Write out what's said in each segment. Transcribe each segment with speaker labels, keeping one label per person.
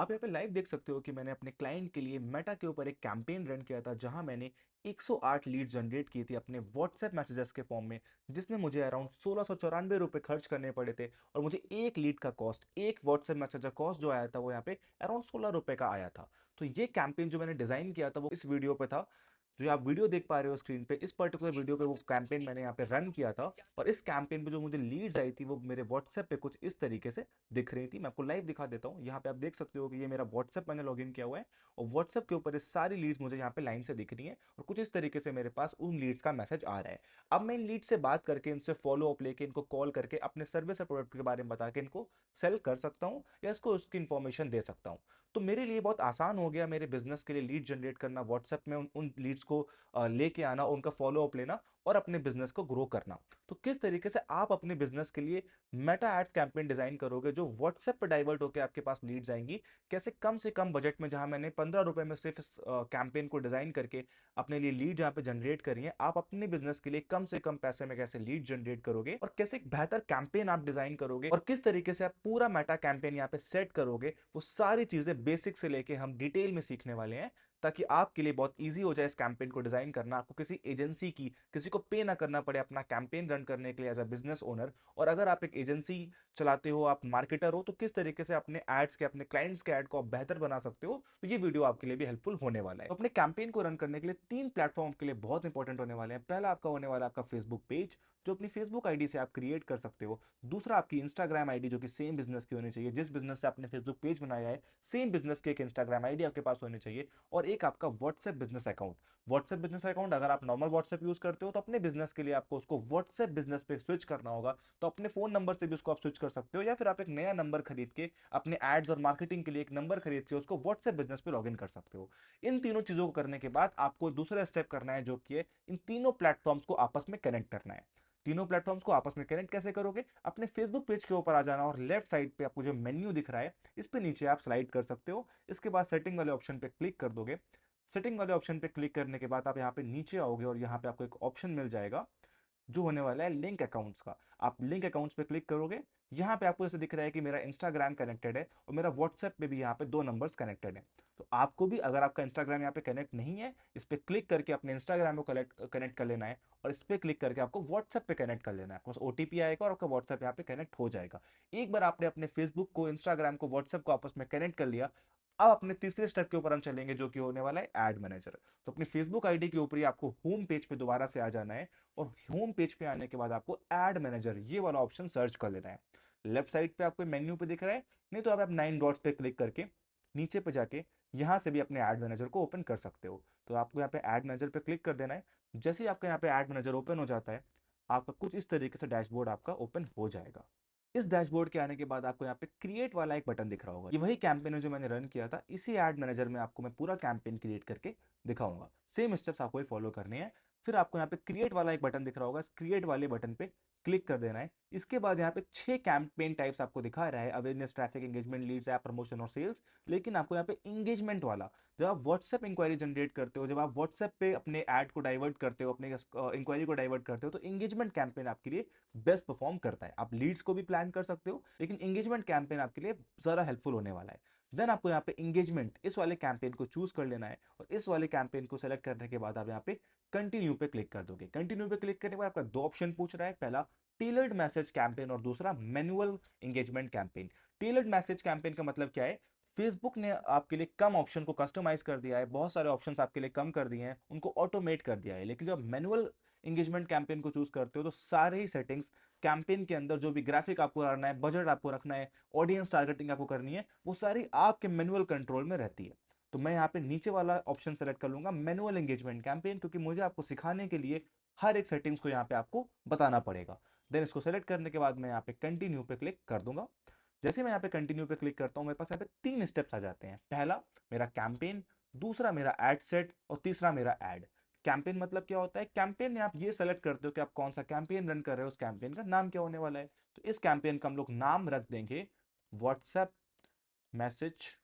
Speaker 1: आप यहाँ पे लाइव देख सकते हो कि मैंने अपने क्लाइंट के लिए मेटा के ऊपर एक कैंपेन रन किया था जहां मैंने 108 लीड जनरेट की थी अपने व्हाट्सएप मैसेजेस के फॉर्म में, जिसमें मुझे अराउंड 1694 रुपये खर्च करने पड़े थे। और मुझे एक लीड का कॉस्ट, एक व्हाट्सएप मैसेज का कॉस्ट जो आया था वो यहाँ पे अराउंड 16 रुपये का आया था। तो ये कैंपेन जो मैंने डिजाइन किया था वो इस वीडियो पे था। जो आप वीडियो देख पा रहे हो स्क्रीन पे, इस पर्टिकुलर वीडियो पे वो कैंपेन मैंने यहाँ पे रन किया था। और इस कैंपेन पे जो मुझे लीड्स आई थी वो मेरे व्हाट्सएप पे कुछ इस तरीके से दिख रही थी। मैं आपको लाइव दिखा देता हूँ। यहाँ पे आप देख सकते हो कि ये मेरा व्हाट्सएप मैंने लॉगिन किया हुआ है और व्हाट्सएप के ऊपर ये सारी लीड्स मुझे यहाँ पे लाइन से दिख रही हैं और कुछ इस तरीके से मेरे पास उन लीड्स का मैसेज आ रहा है। अब मैं इन लीड से बात करके, इनसे फॉलो अप लेके, इनको कॉल करके अपने सर्विस और प्रोडक्ट के बारे में बता के इनको सेल कर सकता हूँ या इसको उसकी इन्फॉर्मेशन दे सकता हूँ। तो मेरे लिए बहुत आसान हो गया मेरे बिजनेस के लिए लीड जनरेट करना, व्हाट्सएप में उन लीड्स को लेके आना, उनका फॉलो अप लेना और अपने बिजनेस को ग्रो करना। तो किस तरीके से आप अपने बिजनेस के लिए मेटा एड्स कैंपेन डिजाइन करोगे जो व्हाट्सएप पर डाइवर्ट होकर आपके पास लीड्स आएंगी, कैसे कम से कम बजट में, जहां मैंने 15 रुपए में सिर्फ इस कैंपेन को डिजाइन करके अपने लिए लीड जहां पे जनरेट करी है, आप अपने बिजनेस के लिए कम से कम पैसे में कैसे लीड जनरेट करोगे और कैसे एक बेहतर कैंपेन आप डिजाइन करोगे और किस तरीके से आप पूरा मेटा कैंपेन यहाँ पे सेट करोगे, वो सारी चीजें बेसिक से लेके हम डिटेल में सीखने वाले हैं, ताकि आपके लिए बहुत इजी हो जाए इस कैंपेन को डिजाइन करना। आपको किसी एजेंसी की, किसी को पे ना करना पड़े अपना कैंपेन रन करने के लिए एज अ बिजनेस ओनर। और अगर आप एक एजेंसी चलाते हो, आप मार्केटर हो, तो किस तरीके से अपने एड्स के, अपने क्लाइंट्स के एड को आप बेहतर बना सकते हो, तो ये वीडियो आपके लिए भी हेल्पफुल होने वाला है। तो अपने कैंपेन को रन करने के लिए 3 प्लेटफॉर्म के लिए बहुत इंपॉर्टेंट होने वाले हैं। पहला आपका होने वाला है आपका फेसबुक पेज, जो अपनी फेसबुक आईडी से आप क्रिएट कर सकते हो। दूसरा आपकी इंस्टाग्राम आईडी, जो कि सेम बिजनेस की होनी चाहिए, जिस बिजनेस से आपने फेसबुक पेज बनाया है सेम बिजनेस की एक इंस्टाग्राम आईडी आपके पास होनी चाहिए। और एक आपका WhatsApp business account. WhatsApp business account अगर आप नॉर्मल व्हाट्सएप यूज करते हो तो अपने बिजनेस के लिए आपको उसको व्हाट्सएप बिजनेस पे स्विच करना होगा। तो अपने फोन नंबर से भी उसको आप स्विच कर सकते हो, या फिर आप एक नया नंबर खरीद के अपने एड्स और मार्केटिंग के लिए एक नंबर खरीद के उसको व्हाट्सएप बिजनेस पे लॉगिन कर सकते हो। इन तीनों चीजों को करने के बाद आपको दूसरा स्टेप करना है, जो कि है इन तीनों प्लेटफॉर्म्स को आपस में कनेक्ट करना है। तीनों प्लेटफॉर्म्स को आपस में कनेक्ट कैसे करोगे? अपने फेसबुक पेज के ऊपर आ जाना और लेफ्ट साइड पे आपको जो मेन्यू दिख रहा है इस पे नीचे आप स्लाइड कर सकते हो। इसके बाद सेटिंग वाले ऑप्शन पे क्लिक कर दोगे। सेटिंग वाले ऑप्शन पे क्लिक करने के बाद आप यहाँ पे नीचे आओगे और यहाँ पे आपको एक ऑप्शन मिल जाएगा जो होने वाला है लिंक अकाउंट्स का। आप लिंक अकाउंट्स पे क्लिक करोगे। यहाँ पे आपको ऐसे दिख रहा है कि मेरा इंस्टाग्राम कनेक्टेड है और मेरा व्हाट्सएप पे भी यहाँ पे 2 नंबर्स कनेक्टेड है। तो आपको भी, अगर आपका इंस्टाग्राम यहाँ पे कनेक्ट नहीं है, इस पे क्लिक करके अपने इंस्टाग्राम को कनेक्ट कर लेना है और इस पे क्लिक करके आपको व्हाट्सएप पे कनेक्ट कर लेना है। आपको ओटीपी आएगा और आपका व्हाट्सएप यहाँ पे कनेक्ट हो जाएगा। एक बार आपने अपने फेसबुक को, इंस्टाग्राम को, व्हाट्सएप को आपस में कनेक्ट कर लिया, अब अपने तीसरे स्टेप के ऊपर हम चलेंगे, जो कि होने वाला है एड मैनेजर। तो अपनी फेसबुक आईडी के ऊपर ही आपको होम पेज पे दोबारा से आ जाना है और होम पेज पे आने के बाद आपको एड मैनेजर ये वाला ऑप्शन सर्च कर लेना है। लेफ्ट साइड पे आपको मेन्यू पे दिख रहा है, नहीं तो आप 9 डॉट्स पे क्लिक करके नीचे पे जाके यहां से भी अपने एड मैनेजर को ओपन कर सकते हो। तो आपको यहाँ पे एड मैनेजर पे क्लिक कर देना है। जैसे ही आपका यहाँ पे एड मैनेजर ओपन हो जाता है, आपका कुछ इस तरीके से डैशबोर्ड आपका ओपन हो जाएगा। इस डैशबोर्ड के आने के बाद आपको यहाँ पे क्रिएट वाला एक बटन दिख रहा होगा। ये वही कैंपेन है जो मैंने रन किया था। इसी एड मैनेजर में आपको मैं पूरा कैंपेन क्रिएट करके दिखाऊंगा। सेम स्टेप्स आपको फॉलो करने हैं। फिर आपको यहाँ पे क्रिएट वाला एक बटन दिख रहा होगा, इस क्रिएट वाले बटन पे क्लिक कर देना है। इसके बाद यहाँ पे 6 कैंपेन टाइप्स आपको दिखा रहा है: awareness, traffic, engagement, leads, app promotion और सेल्स। लेकिन आपको यहाँ पे इंगेजमेंट वाला, जब आप व्हाट्सएप इंक्वायरी जनरेट करते हो, जब आप व्हाट्सएप पे अपने ऐड को डाइवर्ट करते हो, अपने इंक्वायरी को डाइवर्ट करते हो, तो इंगेजमेंट कैंपेन आपके लिए बेस्ट परफॉर्म करता है। आप लीड्स को भी प्लान कर सकते हो, लेकिन इंगेजमेंट कैंपेन आपके लिए ज्यादा हेल्पफुल होने वाला है। देन आपको यहाँ पे इंगेजमेंट इस वाले कैंपेन को चूज कर लेना है और इस वाले कैंपेन को सेलेक्ट करने के बाद आप यहाँ पे कंटिन्यू पे क्लिक कर दोगे। कंटिन्यू पे क्लिक करने के बाद आपका 2 ऑप्शन पूछ रहा है, पहला टेलर्ड मैसेज कैंपेन और दूसरा manual engagement campaign. Tailored message campaign का मतलब क्या है? फेसबुक ने आपके लिए कम ऑप्शन को कस्टमाइज कर दिया है, बहुत सारे ऑप्शंस आपके लिए कम कर दिए हैं, उनको ऑटोमेट कर दिया है। लेकिन जब मैनुअल एंगेजमेंट कैंपेन को चूज करते हो तो सारे ही सेटिंग्स, कैंपेन के अंदर जो भी ग्राफिक आपको रखना है, बजट आपको रखना है, ऑडियंस टारगेटिंग आपको करनी है, वो सारी आपके मैनुअल कंट्रोल में रहती है। तो मैं यहाँ पे नीचे वाला ऑप्शन सेलेक्ट कर लूंगा, मैनुअल एंगेजमेंट कैंपेन, क्योंकि मुझे आपको सिखाने के लिए हर एक सेटिंग्स को यहाँ पे आपको बताना पड़ेगा। देन इसको सेलेक्ट करने के बाद मैं यहाँ पे कंटिन्यू पे क्लिक कर दूंगा। जैसे मैं यहाँ पे कंटिन्यू पे क्लिक करता हूँ, मेरे पास यहाँ पे 3 स्टेप्स आ जाते हैं। पहला मेरा कैंपेन, दूसरा मेरा एड सेट और तीसरा मेरा एड। कैंपेन मतलब क्या होता है? कैंपेन में आप ये सेलेक्ट करते हो कि आप कौन सा कैंपेन रन कर रहे हो, उस कैंपेन का नाम क्या होने वाला है। तो इस कैंपेन का हम लोग नाम रख देंगे व्हाट्सएप मैसेज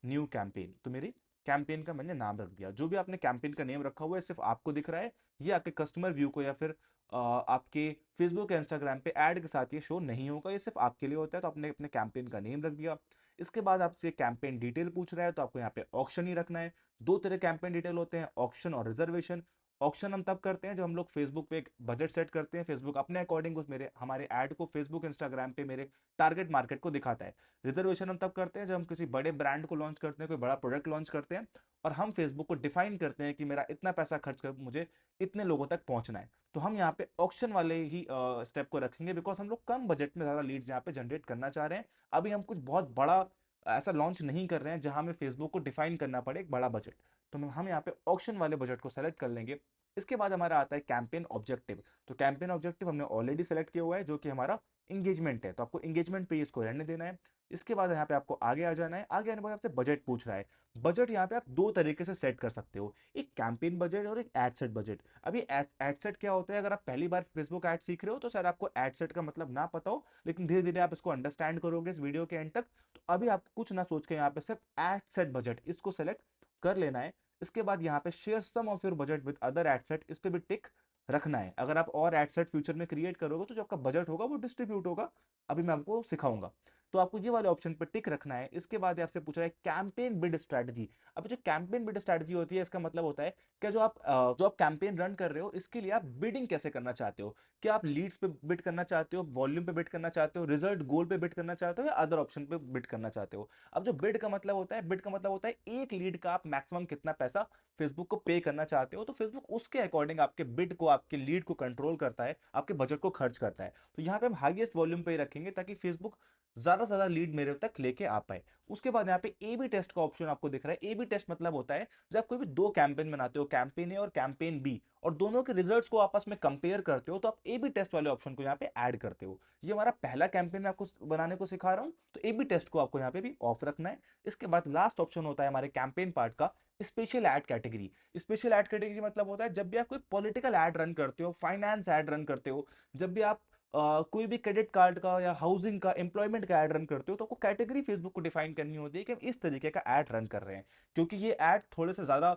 Speaker 1: न्यू कैंपेन। तो मेरी कैंपेन का मैंने नाम रख दिया। जो भी आपने कैंपेन का नेम रखा हुआ है सिर्फ आपको दिख रहा है, ये आपके कस्टमर व्यू को या फिर आपके फेसबुक या इंस्टाग्राम पे ऐड के साथ ये शो नहीं होगा, ये सिर्फ आपके लिए होता है। तो आपने अपने कैंपेन का नेम रख दिया। इसके बाद आपसे कैंपेन डिटेल पूछ रहा है तो आपको यहाँ पे ऑक्शन ही रखना है। दो तरह कैंपेन डिटेल होते हैं, ऑक्शन और रिजर्वेशन। ऑक्शन हम तब करते हैं जब हम लोग फेसबुक पे एक बजट सेट करते हैं, फेसबुक अपने अकॉर्डिंग उस मेरे हमारे ऐड को फेसबुक इंस्टाग्राम पे मेरे टारगेट मार्केट को दिखाता है। रिजर्वेशन हम तब करते हैं जब हम किसी बड़े ब्रांड को लॉन्च करते हैं, कोई बड़ा प्रोडक्ट लॉन्च करते हैं, और हम फेसबुक को डिफाइन करते हैं कि मेरा इतना पैसा खर्च कर मुझे इतने लोगों तक पहुंचना है। तो हम यहाँ पे ऑक्शन वाले ही स्टेप को रखेंगे, बिकॉज हम लोग कम बजट में ज्यादा लीड्स यहाँ पे जनरेट करना चाह रहे हैं। अभी हम कुछ बहुत बड़ा ऐसा लॉन्च नहीं कर रहे हैं जहां हमें फेसबुक को डिफाइन करना पड़े एक बड़ा बजट। तो हम यहाँ पे ऑक्शन वाले बजट को सेलेक्ट कर लेंगे। इसके बाद हमारा आता है कैंपेन ऑब्जेक्टिव। तो कैंपेन ऑब्जेक्टिव हमने ऑलरेडी सेलेक्ट किया हुआ है, जो कि हमारा इंगेजमेंट है, तो आपको इंगेजमेंट पे इसको रहने देना है। इसके बाद यहाँ पे आपको आगे आ जाना है। आगे आने के बाद आपसे बजट पूछ रहा है। बजट यहाँ पे आप दो तरीके से सेट कर सकते हो, एक कैंपेन बजट और एक एड सेट बजट। अभी एड सेट क्या होता है, अगर आप पहली बार फेसबुक एड सीख रहे हो तो शायद आपको एड सेट का मतलब ना पता हो, लेकिन धीरे धीरे आप इसको अंडरस्टैंड करोगे इस वीडियो के एंड तक। तो अभी आप कुछ ना सोच के यहाँ पे सिर्फ एड सेट बजट इसको सेलेक्ट कर लेना है। इसके बाद यहाँ पे share some of your budget with other ad set, इस पे भी टिक रखना है। अगर आप और एड सेट फ्यूचर में क्रिएट करोगे तो जो आपका बजट होगा वो डिस्ट्रीब्यूट होगा, अभी मैं आपको सिखाऊंगा। तो आपको ये वाले ऑप्शन पर टिक रखना है। इसके बाद आपसे पूछ रहा है कैंपेन बिड स्ट्रेटजी। अब जो कैंपेन बिड स्ट्रेटजी होती है, इसका मतलब होता है कि जो आप कैंपेन रन कर रहे हो इसके लिए आप बिडिंग कैसे करना चाहते हो। क्या आप लीड्स पे बिड करना चाहते हो, वॉल्यूम पे बिड करना चाहते हो, रिजल्ट गोल पे बिड करना चाहते हो, या अदर ऑप्शन पे बिड करना चाहते हो। अब जो बिड का मतलब होता है, बिड का मतलब होता है एक लीड का आप मैक्सिमम कितना पैसा फेसबुक को पे करना चाहते हो। तो फेसबुक उसके अकॉर्डिंग आपके बिड को, आपके लीड को कंट्रोल करता है, आपके बजट को खर्च करता है। तो यहाँ पे हम हाईएस्ट वॉल्यूम पे ही रखेंगे ताकि फेसबुक ज्यादा से ज्यादा लीड मेरे तक लेके आ पाए। उसके बाद यहाँ पे ए बी टेस्ट का ऑप्शन आपको दिख रहा है। ए बी टेस्ट मतलब होता है जब आप कोई भी दो कैंपेन बनाते हो, कैंपेन ए और कैंपेन बी, और दोनों के रिजल्ट्स को आपस में कंपेयर करते हो, तो आप ए बी टेस्ट वाले ऑप्शन को यहाँ पे ऐड करते हो। ये हमारा पहला कैंपेन मैं आपको बनाने को सिखा रहा हूँ, तो ए बी टेस्ट को आपको यहाँ पे भी ऑफ रखना है। इसके बाद लास्ट ऑप्शन होता है हमारे कैंपेन पार्ट का special ad category. Special ad category मतलब होता है जब भी आप कोई पॉलिटिकल एड रन करते हो, फाइनेंस एड रन करते हो, जब भी आप कोई भी क्रेडिट कार्ड का या हाउसिंग का, एम्प्लॉयमेंट का ऐड रन करते हो, तो आपको कैटेगरी फेसबुक को डिफाइन करनी होती है कि हम इस तरीके का ऐड रन कर रहे हैं। क्योंकि ये ऐड थोड़े से ज्यादा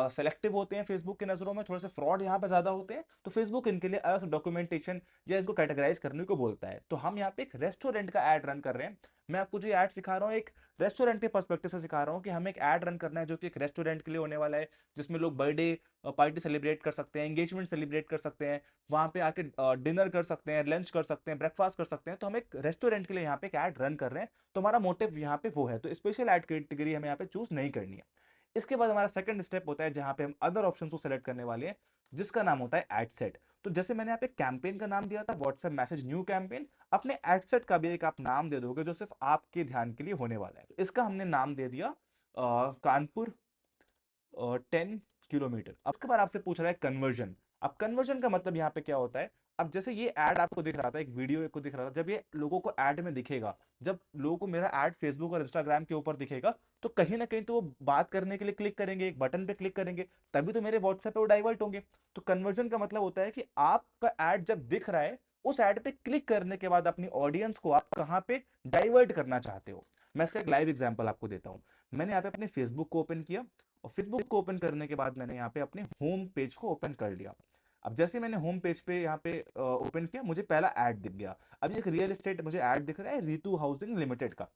Speaker 1: सेलेक्टिव होते हैं फेसबुक की नजरों में, थोड़े से फ्रॉड यहाँ पे ज्यादा होते हैं, तो फेसबुक इनके लिए अलग से डॉक्यूमेंटेशन या इनको कैटेगराइज करने को बोलता है। तो हम यहाँ पे एक रेस्टोरेंट का ऐड रन कर रहे हैं। मैं आपको जो ऐड सिखा रहा हूँ एक रेस्टोरेंट के पर्सपेक्टिव से सिखा रहा हूँ कि हमें एक ऐड रन करना है जो कि एक रेस्टोरेंट के लिए होने वाला है, जिसमें लोग बर्थडे पार्टी सेलिब्रेट कर सकते हैं, एंगेजमेंट सेलिब्रेट कर सकते हैं, वहां पे आके डिनर कर सकते हैं, लंच कर सकते हैं, ब्रेकफास्ट कर सकते हैं। तो हम एक रेस्टोरेंट के लिए यहाँ पे एक ऐड रन कर रहे हैं, तो हमारा मोटिव यहाँ पे वो है। तो स्पेशल ऐड कैटेगरी हमें यहाँ पे चूज नहीं करनी है। इसके बाद हमारा सेकंड स्टेप होता है जहां पे हम अदर ऑप्शन को सेलेक्ट करने वाले हैं, जिसका नाम होता है एड सेट। तो जैसे मैंने यहाँ पे कैंपेन का नाम दिया था व्हाट्सएप मैसेज न्यू कैंपेन, अपने एड सेट का भी एक आप नाम दे दोगे जो सिर्फ आपके ध्यान के लिए होने वाला है। तो इसका हमने नाम दे दिया कानपुर 10 किलोमीटर। अब उसके बाद आपसे पूछ रहा है कन्वर्जन। अब कन्वर्जन का मतलब यहाँ पे क्या होता है, अब जैसे ये ऐड आपको दिख रहा था, एक वीडियो को दिख रहा था, जब ये लोगों को ऐड में दिखेगा, जब लोगों को मेरा ऐड फेसबुक और इंस्टाग्राम के ऊपर दिखेगा, तो कहीं ना कहीं तो वो बात करने के लिए क्लिक करेंगे, एक बटन पे क्लिक करेंगे, तभी तो मेरे व्हाट्सएप पे वो डाइवर्ट होंगे। तो कन्वर्जन का मतलब होता है कि आपका ऐड जब दिख रहा है, उस ऐड पे क्लिक करने के बाद अपनी ऑडियंस को आप कहाँ पे डाइवर्ट करना चाहते हो। मैं इसका एक लाइव एग्जांपल आपको देता हूँ। मैंने यहाँ पे अपने फेसबुक को ओपन किया, और फेसबुक को ओपन करने के बाद मैंने यहाँ पे अपने होम पेज को ओपन कर लिया। अब जैसे मैंने होम पेज पे यहाँ पे ओपन किया, मुझे पहला ऐड दिख गया। अब एक रियल एस्टेट मुझे ऐड दिख रहा है, रितु हाउसिंग लिमिटेड का।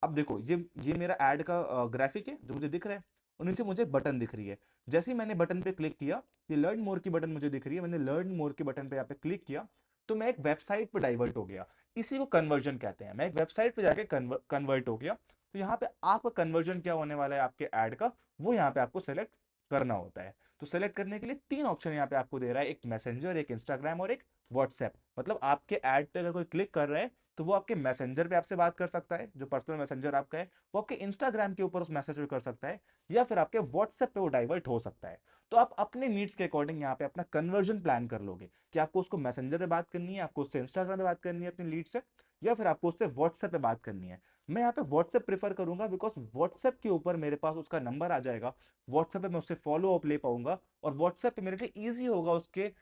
Speaker 1: अब देखो ये मेरा ऐड का ग्राफिक है जो मुझे दिख रहा है, और नीचे मुझे बटन दिख रही है। जैसे ही मैंने बटन पे क्लिक किया, ये लर्न मोर की बटन मुझे दिख रही है, मैंने लर्न मोर के बटन पे यहाँ पे क्लिक किया, तो मैं एक वेबसाइट पे डाइवर्ट हो गया। इसी को कन्वर्जन कहते हैं। मैं एक वेबसाइट पे जाके कन्वर्ट हो गया। तो यहाँ पे आपका कन्वर्जन क्या होने वाला है आपके ऐड का, वो यहाँ पे आपको सेलेक्ट करना होता है। तो सेलेक्ट करने के लिए तीन ऑप्शन यहाँ पे आपको दे रहा है, एक मैसेंजर, एक इंस्टाग्राम और एक व्हाट्सएप। मतलब आपके ऐड पे अगर कोई क्लिक कर रहा है तो वो आपके मैसेंजर पे आपसे बात कर सकता है, जो पर्सनल मैसेंजर आपका है, वो आपके इंस्टाग्राम के ऊपर उस मैसेज को कर सकता है, या फिर आपके व्हाट्सएप पे वो डाइवर्ट हो सकता है। तो आप अपने नीड्स के अकॉर्डिंग यहाँ पे अपना कन्वर्जन प्लान कर लोगे कि आपको उसको मैसेंजर पे बात करनी है, आपको उससे इंस्टाग्राम पे बात करनी है अपनी लीड से, या फिर आपको उससे व्हाट्सएप पे बात करनी है। मैं यहाँ पे व्हाट्सएप प्रेफर करूंगा, बिकॉज व्हाट्सएप के ऊपर मेरे पास उसका नंबर आ जाएगा, व्हाट्सएप पे मैं उससे फॉलो अप ले पाऊंगा, और व्हाट्सएप पे मेरे लिए ईजी होगा उसके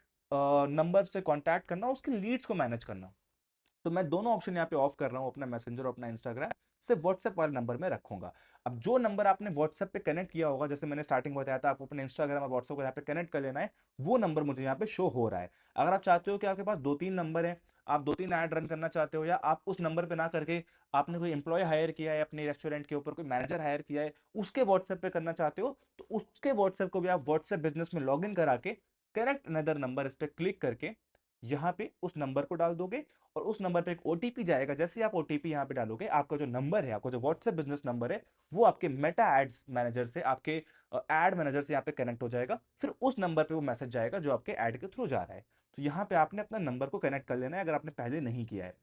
Speaker 1: नंबर से कांटेक्ट करना, उसके लीड्स को मैनेज करना। तो मैं दोनों ऑप्शन यहाँ पे ऑफ कर रहा हूँ, अपना मैसेंजर और अपना इंस्टाग्राम। सिर्फ व्हाट्सएप वाले नंबर में रखूंगा। अब जो नंबर आपने व्हाट्सएप पे कनेक्ट किया होगा, जैसे मैंने स्टार्टिंग में बताया था, आपको अपने इंस्टाग्राम और व्हाट्सएप को यहाँ पे कनेक्ट कर लेना है, वो नंबर मुझे यहाँ पे शो हो रहा है। अगर आप चाहते हो कि आपके पास 2-3 नंबर है, आप 2-3 ऐड रन करना चाहते हो, या आप उस नंबर पे ना करके आपने कोई एम्प्लॉय हायर किया है अपने रेस्टोरेंट के ऊपर, कोई मैनेजर हायर किया है, उसके व्हाट्सएप पे करना चाहते हो, तो उसके व्हाट्सएप को भी आप व्हाट्सएप बिजनेस में लॉग इन करा के कनेक्ट अनदर नंबर इस पे क्लिक करके यहाँ पे उस नंबर को डाल दोगे, और उस नंबर पे एक ओटीपी जाएगा। जैसे ही आप ओटीपी यहाँ पे डालोगे, आपका जो नंबर है, आपका जो व्हाट्सएप बिजनेस नंबर है, वो आपके मेटा एड्स मैनेजर से, आपके एड मैनेजर से यहाँ पे कनेक्ट हो जाएगा। फिर उस नंबर पे वो मैसेज जाएगा जो आपके एड के थ्रू जा रहा है। तो यहाँ पे आपने अपना नंबर को कनेक्ट कर लेना है, अगर आपने पहले नहीं किया है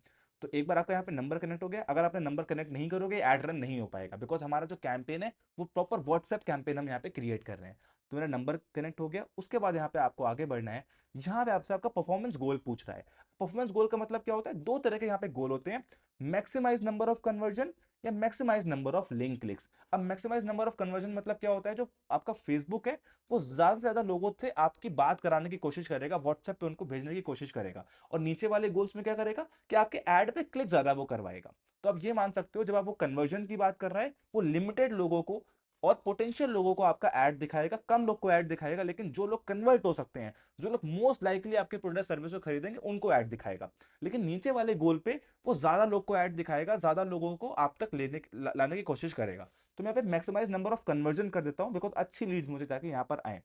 Speaker 1: तो। एक बार आपका यहाँ पे नंबर कनेक्ट हो गया, अगर आपने नंबर कनेक्ट नहीं करोगे, ऐड रन नहीं हो पाएगा, बिकॉज हमारा जो कैंपेन है वो प्रॉपर व्हाट्सएप कैंपेन हम यहाँ पे क्रिएट कर रहे हैं। तो मेरा नंबर कनेक्ट हो गया, उसके बाद यहाँ पे आपको आगे बढ़ना है। यहाँ पे आपसे आपका परफॉर्मेंस गोल पूछ रहा है। परफॉर्मेंस गोल का मतलब क्या होता है? दो तरह के यहाँ पे गोल होते हैं, मैक्सिमाइज नंबर ऑफ कन्वर्जन या maximise number of link clicks. अब मैक्सिमाइज नंबर ऑफ कन्वर्जन मतलब क्या होता है? जो आपका फेसबुक है वो ज्यादा से ज्यादा लोगों से आपकी बात कराने की कोशिश करेगा, व्हाट्सएप पे उनको भेजने की कोशिश करेगा, और नीचे वाले गोल्स में क्या करेगा कि आपके ऐड पे क्लिक ज्यादा वो करवाएगा। तो आप ये मान सकते हो, जब आप वो कन्वर्जन की बात कर रहा है, वो लिमिटेड लोगों को और पोटेंशियल लोगों को आपका ऐड दिखाएगा, कम लोग को ऐड दिखाएगा, लेकिन जो लोग कन्वर्ट हो सकते हैं, जो लोग मोस्ट लाइकली आपके प्रोडक्ट सर्विस को खरीदेंगे, उनको ऐड दिखाएगा। लेकिन नीचे वाले गोल पे वो ज्यादा लोग को ऐड दिखाएगा, ज्यादा लोगों को आप तक लाने की कोशिश करेगा। तो मैं यहाँ पे मैक्सिमाइज नंबर ऑफ कन्वर्जन कर देता हूँ, बिकॉज अच्छी लीड्स मुझे ताकि यहाँ पर आए।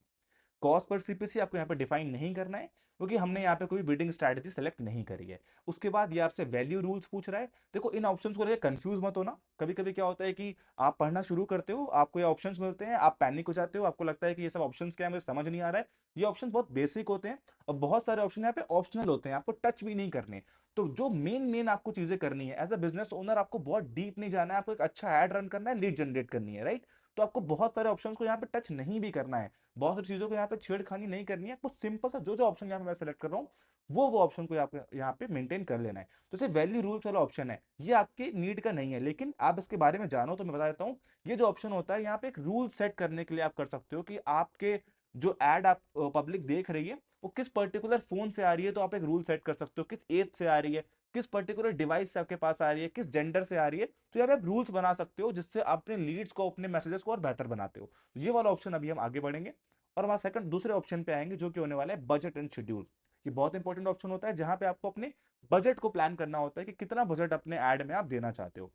Speaker 1: कॉस्ट पर सीपीसी आपको यहाँ पे डिफाइन नहीं करना है, क्योंकि हमने यहाँ पे कोई बिडिंग स्ट्रैटेजी सेलेक्ट नहीं करी है। उसके बाद ये आपसे वैल्यू रूल्स पूछ रहा है। देखो, इन ऑप्शंस को लेकर कंफ्यूज मत होना। कभी कभी क्या होता है कि आप पढ़ना शुरू करते हो, आपको ये ऑप्शंस मिलते हैं, आप पैनिक हो जाते हो, आपको लगता है कि ये सब ऑप्शंस क्या है, मुझे समझ नहीं आ रहा है। ये ऑप्शन बहुत बेसिक होते हैं, और बहुत सारे ऑप्शन यहाँ पे ऑप्शनल होते हैं, आपको टच भी नहीं करने। तो जो मेन मेन आपको चीजें करनी है एज अ बिजनेस ओनर, आपको बहुत डीप नहीं जाना है, आपको एक अच्छा एड रन करना है, लीड जनरेट करनी है, राइट? तो आपको बहुत सारे ऑप्शंस को यहाँ पे टच नहीं भी करना है, बहुत सारी चीजों को यहाँ पे छेड़खानी नहीं करनी है। कुछ सिंपल सा जो जो ऑप्शन यहाँ पे मैं सेलेक्ट कर रहा हूँ, वो ऑप्शन को यहाँ पे मेंटेन कर लेना है। तो जैसे वैल्यू रूल्स वाला ऑप्शन है, ये आपके नीड का नहीं है, लेकिन आप इसके बारे में जानो तो मैं बता देता हूँ। ये जो ऑप्शन होता है, यहाँ पे एक रूल सेट करने के लिए आप कर सकते हो कि आपके जो एड आप पब्लिक देख रही है, वो किस पर्टिकुलर फोन से आ रही है। तो आप एक रूल सेट कर सकते हो, किस एज से आ रही है, किस पर्टिकुलर डिवाइस से आपके पास आ रही है, किस जेंडर से आ रही है। तो यहाँ पे आप रूल्स बना सकते हो, जिससे आप अपने लीड्स को, अपने मैसेजेस को और बेहतर बनाते हो। ये वाला ऑप्शन अभी हम आगे बढ़ेंगे, और हमारा सेकंड दूसरे ऑप्शन पे आएंगे, जो कि होने वाला है बजट एंड शेड्यूल। ये बहुत इंपॉर्टेंट ऑप्शन होता है, जहां पे आपको अपने बजट को प्लान करना होता है कि कितना बजट अपने ऐड में आप देना चाहते हो।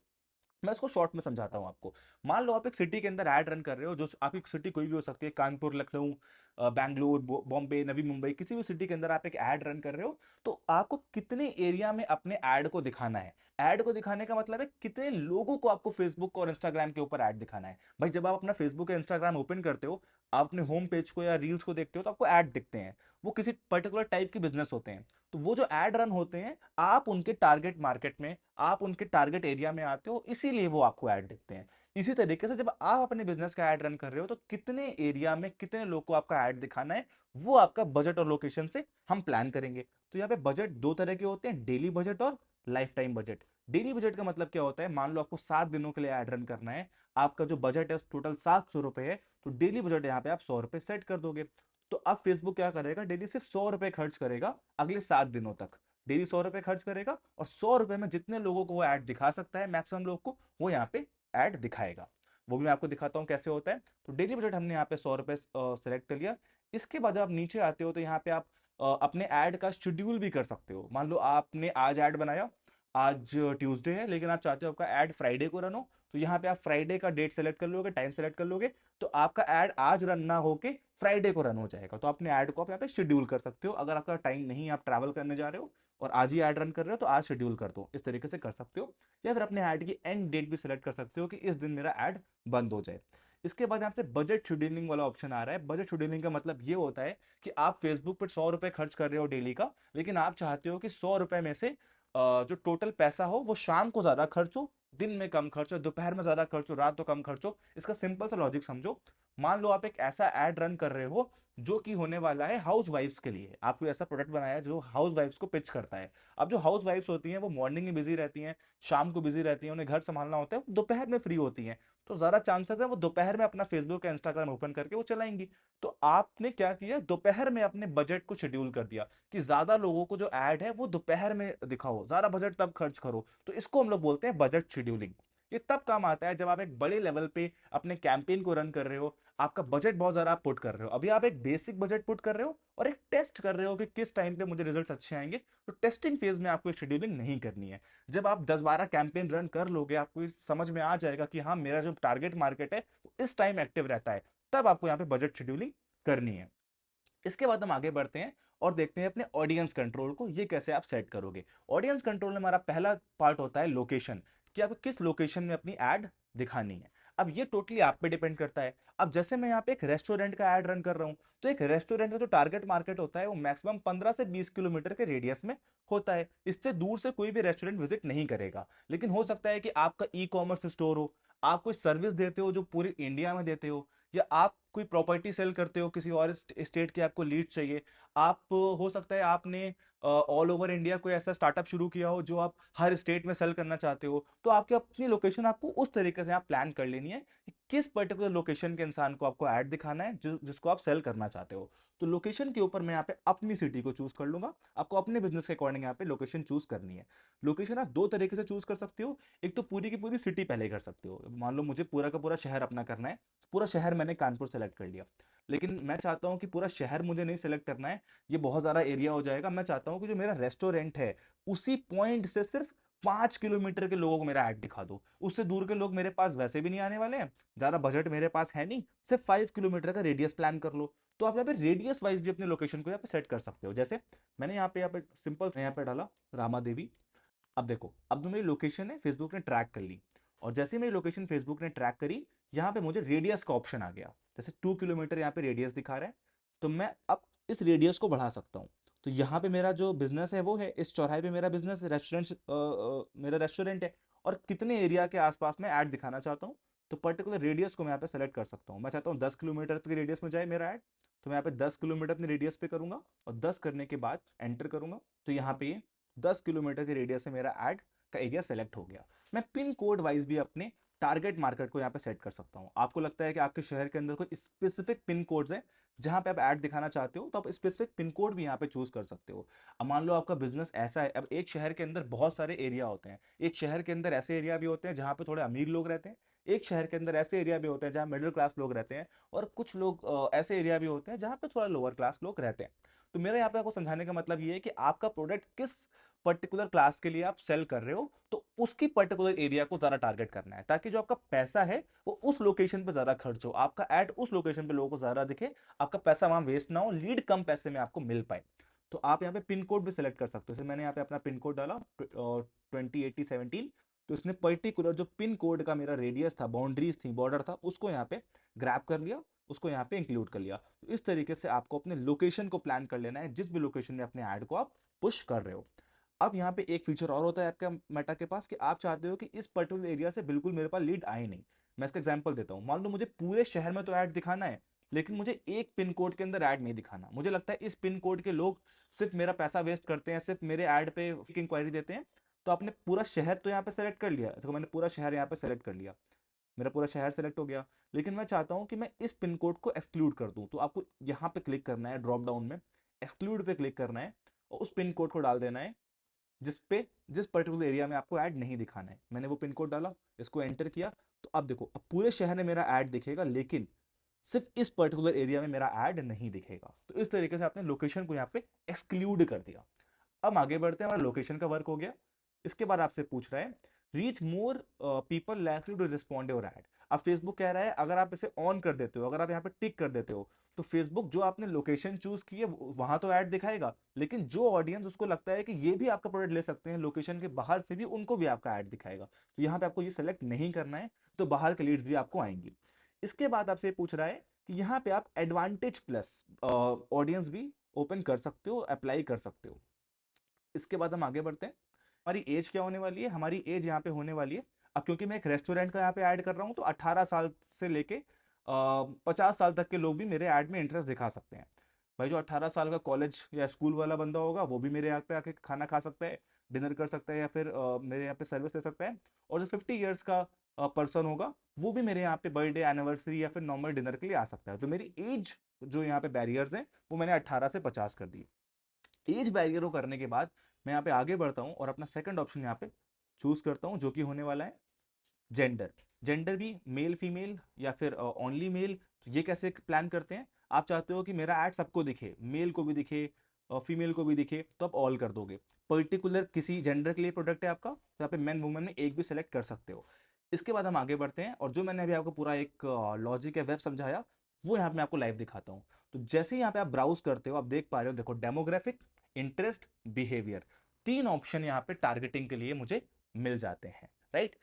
Speaker 1: मैं इसको शॉर्ट में समझाता हूँ आपको। मान लो आप एक सिटी के अंदर ऐड रन कर रहे हो, जो आपकी सिटी कोई भी हो सकती है, कानपुर, लखनऊ, बैंगलोर, बॉम्बे, नवी मुंबई, किसी भी सिटी के अंदर आप एक ऐड रन कर रहे हो। तो आपको कितने एरिया में अपने ऐड को दिखाना है? ऐड को दिखाने का मतलब है कितने लोगों को आपको फेसबुक और इंस्टाग्राम के ऊपर ऐड दिखाना है। भाई, जब आप अपना फेसबुक या इंस्टाग्राम ओपन करते हो, आप अपने होम पेज को या रील्स को देखते हो, तो आपको ऐड दिखते हैं। वो किसी पर्टिकुलर टाइप के बिजनेस होते हैं। तो वो जो ऐड रन होते हैं, आप उनके टारगेट मार्केट में, आप उनके टारगेट एरिया में आते हो, इसीलिए वो आपको ऐड दिखते हैं। इसी तरीके से जब आप अपने बिजनेस का ऐड रन कर रहे हो, तो कितने एरिया में कितने लोग को आपका ऐड दिखाना है, वो आपका बजट और लोकेशन से हम प्लान करेंगे। तो यहाँ पे बजट दो तरह के होते हैं, डेली बजट और life time budget. Daily budget का मतलब क्या होता है? मान लो आपको 7 दिनों के लिए ऐड रन करना है, आपका जो बजट है टोटल 700 रुपए है, तो डेली बजट यहाँ पे आप 100 रुपए सेट कर दोगे। तो अब फेसबुक क्या करेगा? डेली सिर्फ 100 रुपए खर्च करेगा अगले 7 दिनों तक। डेली 100 रुपए खर्च करेगा, और 100 रुपए में जितने लोगों को वो ऐड दिखा सकता है, मैक्सिमम लोग को, वो यहाँ पे ऐड दिखाएगा। वो भी मैं आपको दिखाता हूँ कैसे होता है। तो डेली बजट हमने यहाँ पे 100 रुपए सेलेक्ट कर लिया। इसके बाद जब आप नीचे आते हो, तो यहाँ पे आप अपने ऐड का शेड्यूल भी कर सकते हो। मान लो आपने आज ऐड बनाया, आज ट्यूसडे है, लेकिन आप चाहते हो आपका ऐड फ्राइडे को रन हो, तो यहाँ पे आप फ्राइडे का डेट सेलेक्ट कर लोगे, टाइम सेलेक्ट कर लोगे, तो आपका ऐड आज रन ना होके फ्राइडे को रन हो जाएगा। तो अपने ऐड को आप यहाँ पे शेड्यूल कर सकते हो। अगर आपका टाइम नहीं है, आप ट्रैवल करने जा रहे हो और आज ही ऐड रन कर रहे हो, तो आज शेड्यूल कर दो, इस तरीके से कर सकते हो। या फिर अपने ऐड की एंड डेट भी सिलेक्ट कर सकते हो कि इस दिन मेरा ऐड बंद हो जाए। इसके बाद यहाँ से बजट शेड्यूलिंग वाला ऑप्शन आ रहा है। बजट शेड्यूलिंग का मतलब ये होता है कि आप फेसबुक पर 100 रुपए खर्च कर रहे हो डेली का, लेकिन आप चाहते हो कि 100 रुपए में से जो टोटल पैसा हो, वो शाम को ज्यादा खर्च हो, दिन में कम खर्च हो, दोपहर में ज्यादा खर्च हो, रात को कम खर्च हो। इसका सिंपल सा लॉजिक समझो। मान लो आप एक ऐसा एड रन कर रहे हो जो कि होने वाला है हाउस वाइफ्स के लिए। आपको ऐसा प्रोडक्ट बनाया है जो हाउस वाइफ्स को पिच करता है। अब जो हाउस वाइफ्स होती हैं, वो मॉर्निंग में बिजी रहती हैं, शाम को बिजी रहती हैं, उन्हें घर संभालना होता है, दोपहर में फ्री होती हैं। तो ज्यादा चांसेस है वो दोपहर में अपना फेसबुक या इंस्टाग्राम ओपन करके वो चलाएंगी। तो आपने क्या किया? दोपहर में अपने बजट को शेड्यूल कर दिया कि ज्यादा लोगों को जो ऐड है वो दोपहर में दिखाओ, ज्यादा बजट तब खर्च करो। तो इसको हम लोग बोलते हैं बजट शेड्यूलिंग। ये तब काम आता है जब आप एक बड़े लेवल पे अपने कैंपेन को रन कर रहे हो, आपका बजट बहुत ज्यादा आप पुट कर रहे हो। अभी आप एक बेसिक बजट पुट कर रहे हो और एक टेस्ट कर रहे हो कि किस टाइम पे मुझे रिजल्ट्स अच्छे आएंगे, तो टेस्टिंग फेज में आपको शेड्यूलिंग नहीं करनी है। जब आप 10-12 कैंपेन रन कर लोगे, आपको इस समझ में आ जाएगा कि हाँ मेरा जो टारगेट मार्केट है वो इस टाइम एक्टिव रहता है, तब आपको यहाँ पे बजट शेड्यूलिंग करनी है। इसके बाद हम आगे बढ़ते हैं और देखते हैं अपने ऑडियंस कंट्रोल को, ये कैसे आप सेट करोगे। ऑडियंस कंट्रोल में हमारा पहला पार्ट होता है लोकेशन, कि आपको किस लोकेशन में अपनी एड दिखानी है। अब ये टोटली आप पे डिपेंड करता है। अब जैसे मैं यहाँ पे एक रेस्टोरेंट का एड रन कर रहा हूँ, तो एक रेस्टोरेंट का जो टारगेट मार्केट होता है वो मैक्सिमम 15 से 20 किलोमीटर के रेडियस में होता है। इससे दूर से कोई भी रेस्टोरेंट विजिट नहीं करेगा। लेकिन हो सकता है कि आपका ई कॉमर्स स्टोर हो, आप कोई सर्विस देते हो जो पूरे इंडिया में देते हो, या आप कोई प्रॉपर्टी सेल करते हो, किसी और स्टेट की आपको लीड चाहिए, आप हो सकता है आपने ऑल ओवर इंडिया कोई ऐसा स्टार्टअप शुरू किया हो जो आप हर स्टेट में सेल करना चाहते हो, तो आपकी अपनी लोकेशन आपको उस तरीके से आप प्लान कर लेनी है कि किस पर्टिकुलर लोकेशन के इंसान को आपको ऐड दिखाना है जिसको आप सेल करना चाहते हो। तो लोकेशन के ऊपर मैं यहाँ पे अपनी सिटी को चूज कर लूंगा। आपको अपने बिजनेस के अकॉर्डिंग यहाँ पे लोकेशन चूज करनी है। लोकेशन आप दो तरीके से चूज कर सकते हो। एक तो पूरी की पूरी सिटी पहले कर सकते हो, मान लो मुझे पूरा का पूरा शहर अपना करना है, पूरा शहर मैंने कानपुर सेलेक्ट कर लिया। लेकिन मैं चाहता हूं कि पूरा शहर मुझे नहीं सेलेक्ट करना है, ये बहुत ज़्यादा एरिया हो जाएगा। मैं चाहता हूं कि जो मेरा रेस्टोरेंट है उसी पॉइंट से सिर्फ 5 किलोमीटर के लोगों को मेरा ऐड दिखा दो। उससे दूर के लोग मेरे पास वैसे भी नहीं आने वाले हैं, ज़्यादा बजट मेरे पास है नहीं, सिर्फ 5 किलोमीटर का रेडियस प्लान कर लो। तो आप यहाँ पे रेडियस वाइज भी अपने लोकेशन को यहाँ पे सेट कर सकते हो। जैसे मैंने यहाँ पे सिंपल यहाँ पे डाला रामा देवी। अब देखो, अब जो मेरी लोकेशन है फेसबुक ने ट्रैक कर ली, और जैसे ही मेरी लोकेशन फेसबुक ने ट्रैक करी, यहाँ पे मुझे रेडियस का ऑप्शन आ गया। जैसे 2 किलोमीटर यहाँ पे रेडियस दिखा रहा है, तो मैं अब इस रेडियस को बढ़ा सकता हूँ। तो यहाँ पे मेरा जो बिजनेस है वो है, इस चौराहे पे मेरा बिजनेस रेस्टोरेंट मेरा रेस्टोरेंट है, और कितने एरिया के आसपास में ऐड दिखाना चाहता हूँ, तो पर्टिकुलर रेडियस को मैं यहाँ पे सेलेक्ट कर सकता हूँ। मैं चाहता हूँ 10 किलोमीटर के रेडियस में जाए मेरा ऐड, तो मैं यहाँ पे 10 किलोमीटर अपने रेडियस पे करूंगा, और 10 करने के बाद एंटर करूंगा, तो यहाँ पे 10 किलोमीटर के रेडियस से मेरा ऐड का एरिया सेलेक्ट हो गया। मैं पिन कोड वाइज भी अपने टारगेट मार्केट को यहाँ पे सेट कर सकता हूँ। आपको लगता है कि आपके शहर के अंदर कोई स्पेसिफिक पिन कोड्स हैं जहां पे आप ऐड दिखाना चाहते हो, तो आप स्पेसिफिक पिन कोड भी यहाँ पे चूज कर सकते हो। अब मान लो आपका बिजनेस ऐसा है, अब एक शहर के अंदर बहुत सारे एरिया होते हैं। एक शहर के अंदर ऐसे एरिया भी होते हैं जहाँ पे थोड़े अमीर लोग रहते हैं, एक शहर के अंदर ऐसे एरिया भी होते हैं जहाँ मिडिल क्लास लोग रहते हैं, और कुछ लोग ऐसे एरिया भी होते हैं जहाँ पे थोड़ा लोअर क्लास लोग रहते हैं। तो मेरा यहाँ पे आपको समझाने का मतलब ये है कि आपका प्रोडक्ट किस पर्टिकुलर क्लास के लिए आप सेल कर रहे हो, तो उसकी पर्टिकुलर एरिया को ज्यादा टारगेट करना है, ताकि जो आपका पैसा है वो उस लोकेशन पे ज्यादा खर्च हो, आपका एड उस लोकेशन पे लोगों को ज्यादा दिखे, आपका पैसा वहां वेस्ट ना हो, लीड कम पैसे में आपको मिल पाए। तो आप यहाँ पे पिन कोड भी सिलेक्ट कर सकते हो। जैसे मैंने यहाँ पे अपना पिन कोड डाला 208017, तो इसने पर्टिकुलर जो पिन कोड का मेरा रेडियस था, बाउंड्रीज थी, बॉर्डर था, उसको यहाँ पे ग्रैब कर लिया, उसको यहाँ पे इंक्लूड कर लिया। तो इस तरीके से आपको अपने लोकेशन को प्लान कर लेना है, जिस भी लोकेशन में अपने ऐड को आप पुश कर रहे हो। अब यहाँ पे एक फीचर और होता है आपका मेटा के पास, कि आप चाहते हो कि इस पर्टिकुलर एरिया से बिल्कुल मेरे पास लीड आए नहीं। मैं इसका एग्जांपल देता हूँ। मान लो मुझे पूरे शहर में तो ऐड दिखाना है, लेकिन मुझे एक पिन कोड के अंदर ऐड नहीं दिखाना। मुझे लगता है इस पिन कोड के लोग सिर्फ मेरा पैसा वेस्ट करते हैं, सिर्फ मेरे ऐड पे इंक्वायरी देते हैं। तो आपने पूरा शहर तो यहाँ पे सेलेक्ट कर लिया, तो मैंने पूरा शहर यहाँ पे सेलेक्ट कर लिया, मेरा पूरा शहर सेलेक्ट हो गया। लेकिन मैं चाहता हूँ कि मैं इस पिन कोड को एक्सक्लूड कर दूं, तो आपको यहाँ पे क्लिक करना है, ड्रॉप डाउन में एक्सक्लूड पे क्लिक करना है, और उस पिन कोड को डाल देना है जिस पर्टिकुलर एरिया में आपको ऐड नहीं दिखाना है। मैंने वो पिन कोड डाला, इसको एंटर किया, तो अब देखो, अब पूरे शहर में मेरा ऐड दिखेगा, लेकिन सिर्फ इस पर्टिकुलर एरिया में मेरा ऐड नहीं दिखेगा। तो इस तरीके से आपने लोकेशन को यहाँ पे एक्सक्लूड कर दिया। अब आगे बढ़ते हैं, हमारा लोकेशन का वर्क हो गया। इसके बाद आपसे पूछ रहा है reach more people likely to respond your ad. अब फेसबुक कह रहा है अगर आप इसे ऑन कर देते हो, अगर आप यहाँ पे टिक कर देते हो, तो फेसबुक जो आपने लोकेशन चूज की है वहां तो ऐड दिखाएगा, लेकिन जो ऑडियंस उसको लगता है कि ये भी आपका प्रोडक्ट ले सकते हैं लोकेशन के बाहर से भी, उनको भी आपका ऐड दिखाएगा। तो यहाँ पे आपको ये सेलेक्ट नहीं करना है, तो बाहर के लीड्स भी आपको आएंगी। इसके बाद आपसे पूछ रहा है कि यहाँ पे आप एडवांटेज प्लस ऑडियंस भी ओपन कर सकते हो, अप्लाई कर सकते हो। इसके बाद हम आगे बढ़ते हैं। हमारी एज क्या होने वाली है? हमारी एज यहाँ पे होने वाली है, अब क्योंकि मैं एक रेस्टोरेंट का यहाँ पे ऐड कर रहा हूँ, तो 18 साल से लेके 50 साल तक के लोग भी मेरे ऐड में इंटरेस्ट दिखा सकते हैं। भाई जो 18 साल का कॉलेज या स्कूल वाला बंदा होगा वो भी मेरे यहाँ पे आके खाना खा सकता है, डिनर कर सकता है, या फिर मेरे यहाँ पे सर्विस ले सकता है। और जो 50 ईयर्स का पर्सन होगा वो भी मेरे यहाँ पे बर्थडे, एनिवर्सरी या फिर नॉर्मल डिनर के लिए आ सकता है। तो मेरी एज जो यहाँ पे बैरियर्स हैं वो मैंने 18 से 50 कर दी। एज बैरियर को करने के बाद मैं यहाँ पे आगे बढ़ता हूँ और अपना सेकंड ऑप्शन यहाँ पे चूज करता हूँ, जो कि होने वाला है जेंडर, जेंडर भी मेल फीमेल या फिर ओनली मेल। तो ये कैसे प्लान करते हैं, आप चाहते हो कि मेरा ऐड सबको दिखे, मेल को भी दिखे फीमेल को भी दिखे, तो आप ऑल कर दोगे। पर्टिकुलर किसी जेंडर के लिए प्रोडक्ट है आपका, तो यहाँ पे मैन वुमेन में एक भी सेलेक्ट कर सकते हो। इसके बाद हम आगे बढ़ते हैं, और जो मैंने अभी आपको पूरा एक लॉजिक या वेब समझाया, वो यहाँ पे मैं आपको लाइव दिखाता हूँ। तो जैसे ही यहाँ पे आप ब्राउज करते हो, आप देख पा रहे हो, देखो डेमोग्राफिक, इंटरेस्ट, बिहेवियर, तीन ऑप्शन यहाँ पे टारगेटिंग के लिए मुझे मिल जाते हैं, राइट।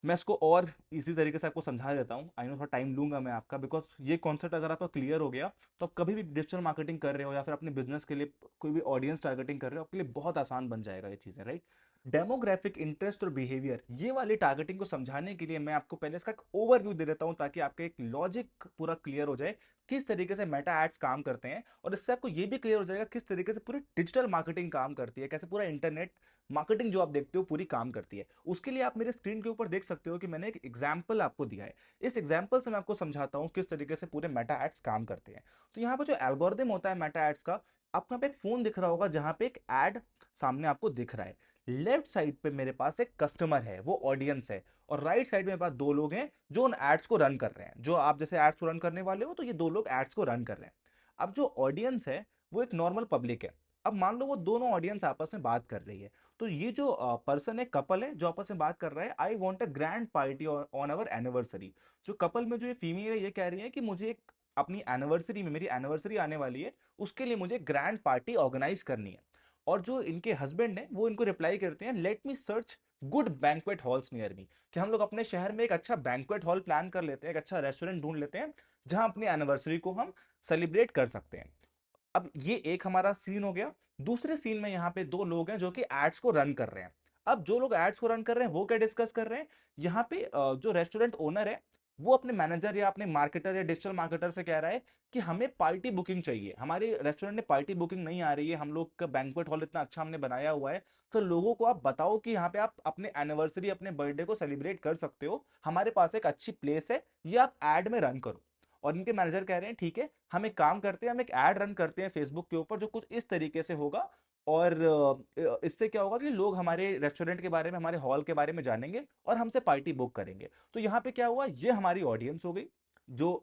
Speaker 1: मैं इसको और इसी तरीके से आपको समझा देता हूँ, आई नो थोड़ा टाइम लूंगा मैं आपका, बिकॉज ये कॉन्सेप्ट अगर आपका क्लियर हो गया, तो आप कभी भी डिजिटल मार्केटिंग कर रहे हो या फिर अपने बिजनेस के लिए कोई भी ऑडियंस टारगेटिंग कर रहे हो, आपके लिए बहुत आसान बन जाएगा ये चीजें, राइट। डेमोग्राफिक, इंटरेस्ट और बिहेवियर, ये वाली टारगेटिंग को समझाने के लिए मैं आपको पहले इसका एक ओवरव्यू दे देता हूं, ताकि आपका एक लॉजिक पूरा क्लियर हो जाए, किस तरीके से मेटा एड्स काम करते हैं। और इससे आपको ये भी क्लियर हो जाएगा किस तरीके से पूरी डिजिटल मार्केटिंग काम करती है, कैसे पूरा इंटरनेट मार्केटिंग जो आप देखते हो पूरी काम करती है। उसके लिए आप मेरे स्क्रीन के ऊपर देख सकते हो कि मैंने एक एग्जाम्पल आपको दिया है। इस एग्जाम्पल से मैं आपको समझाता हूँ किस तरीके से पूरे मेटा एड्स काम करते हैं। तो यहाँ पे जो एल्गोरिदम होता है मेटा एड्स का, आपको यहाँ पे एक फोन दिख रहा होगा जहां पे एक एड सामने आपको दिख रहा है। लेफ्ट साइड पे मेरे पास एक कस्टमर है, वो ऑडियंस है, और राइट साइड में मेरे पास दो लोग हैं जो उन एड्स को रन कर रहे हैं। जो आप जैसे एड्स को रन करने वाले हो, तो ये दो लोग एड्स को रन कर रहे हैं। अब जो ऑडियंस है वो एक नॉर्मल पब्लिक है। अब मान लो वो दोनों ऑडियंस आपस में बात कर रही है। तो ये जो पर्सन है, कपल है जो आपस में बात कर रहा है, I want a grand party on our anniversary. जो कपल में जो ये फीमेल है, ये कह रही है कि मुझे एक अपनी एनिवर्सरी में, मेरी एनिवर्सरी आने वाली है, उसके लिए मुझे ग्रैंड पार्टी ऑर्गेनाइज करनी है। और जो इनके हस्बैंड है वो इनको रिप्लाई करते हैं, let me search good banquet halls near me, कि हम लोग अपने शहर में एक अच्छा बैंक्वेट हॉल प्लान कर लेते हैं, एक अच्छा रेस्टोरेंट ढूंढ लेते हैं जहां अपनी एनिवर्सरी को हम सेलिब्रेट कर सकते हैं। अब ये एक हमारा सीन हो गया। दूसरे सीन में यहाँ पे दो लोग हैं जो कि एड्स को रन कर रहे हैं। अब जो लोग एड्स को रन कर रहे हैं वो क्या डिस्कस कर रहे हैं, यहाँ पे जो रेस्टोरेंट ओनर है, वो अपने मैनेजर या अपने मार्केटर या डिजिटल मार्केटर से कह रहा है कि हमें पार्टी बुकिंग चाहिए, हमारे रेस्टोरेंट में पार्टी बुकिंग नहीं आ रही है, हम लोग का बैंक्वेट हॉल इतना अच्छा हमने बनाया हुआ है, तो लोगों को आप बताओ कि यहाँ पे आप अपने एनिवर्सरी, अपने बर्थडे को सेलिब्रेट कर सकते हो, हमारे पास एक अच्छी प्लेस है, ये आप एड में रन करो। और इनके मैनेजर कह रहे हैं ठीक है, हम एक काम करते हैं, हम एक ऐड रन करते हैं फेसबुक के ऊपर जो कुछ इस तरीके से होगा, और इससे क्या होगा कि लोग हमारे रेस्टोरेंट के बारे में, हमारे हॉल के बारे में जानेंगे और हमसे पार्टी बुक करेंगे। तो यहाँ पे क्या हुआ, ये हमारी ऑडियंस हो गई जो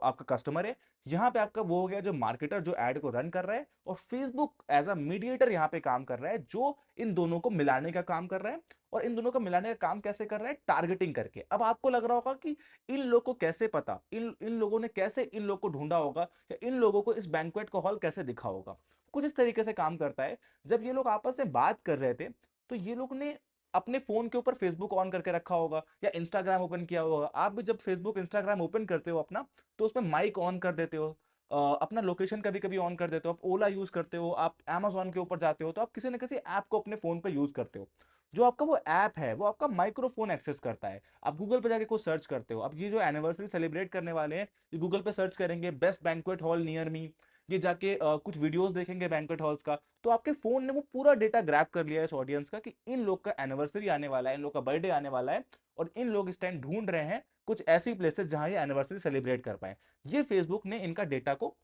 Speaker 1: आपका कस्टमर है। यहाँ पे आपका वो हो गया जो मार्केटर, जो एड को रन कर रहा है, और फेसबुक एज अ मीडिएटर यहाँ पे काम कर रहा है, जो इन दोनों को मिलाने का काम कर रहा है। और इन दोनों को मिलाने का काम कैसे कर रहा है, टारगेटिंग करके। अब आपको लग रहा होगा कि इन लोग को कैसे पता, इन इन लोगों ने कैसे इन लोग को ढूंढा होगा, या इन लोगों को इस बैंक्वेट का हॉल कैसे दिखा होगा। कुछ इस तरीके से काम करता है। जब ये लोग आपस में बात कर रहे थे, तो ये लोग ने अपने फोन के ऊपर फेसबुक ऑन करके रखा होगा या इंस्टाग्राम ओपन किया होगा। आप भी जब फेसबुक इंस्टाग्राम ओपन करते हो अपना, तो उसमें माइक ऑन कर देते हो, अपना लोकेशन कभी कभी ऑन कर देते हो, आप ओला यूज करते हो, आप amazon के ऊपर जाते हो, तो आप किसी न किसी ऐप को अपने फोन पे यूज करते हो। जो आपका वो ऐप है वो आपका माइक्रोफोन एक्सेस करता है। आप गूगल पे जाके कुछ सर्च करते हो, अब ये जो एनिवर्सरी सेलिब्रेट करने वाले हैं, ये गूगल पे सर्च करेंगे best banquet hall near me, ये जाके कुछ वीडियोस देखेंगे बैंक्वेट हॉल्स का। तो आपके फोन ने वो पूरा डेटा ग्रैब कर लिया है इस ऑडियंस का, कि इन लोग का एनिवर्सरी आने वाला है, इन लोग का बर्थडे आने वाला है, और इन लोग इस टाइम ढूंढ रहे हैं कुछ ऐसी प्लेसेस जहां ये एनिवर्सरी सेलिब्रेट कर पाए। ये फेसबुक ने इनका डेटा को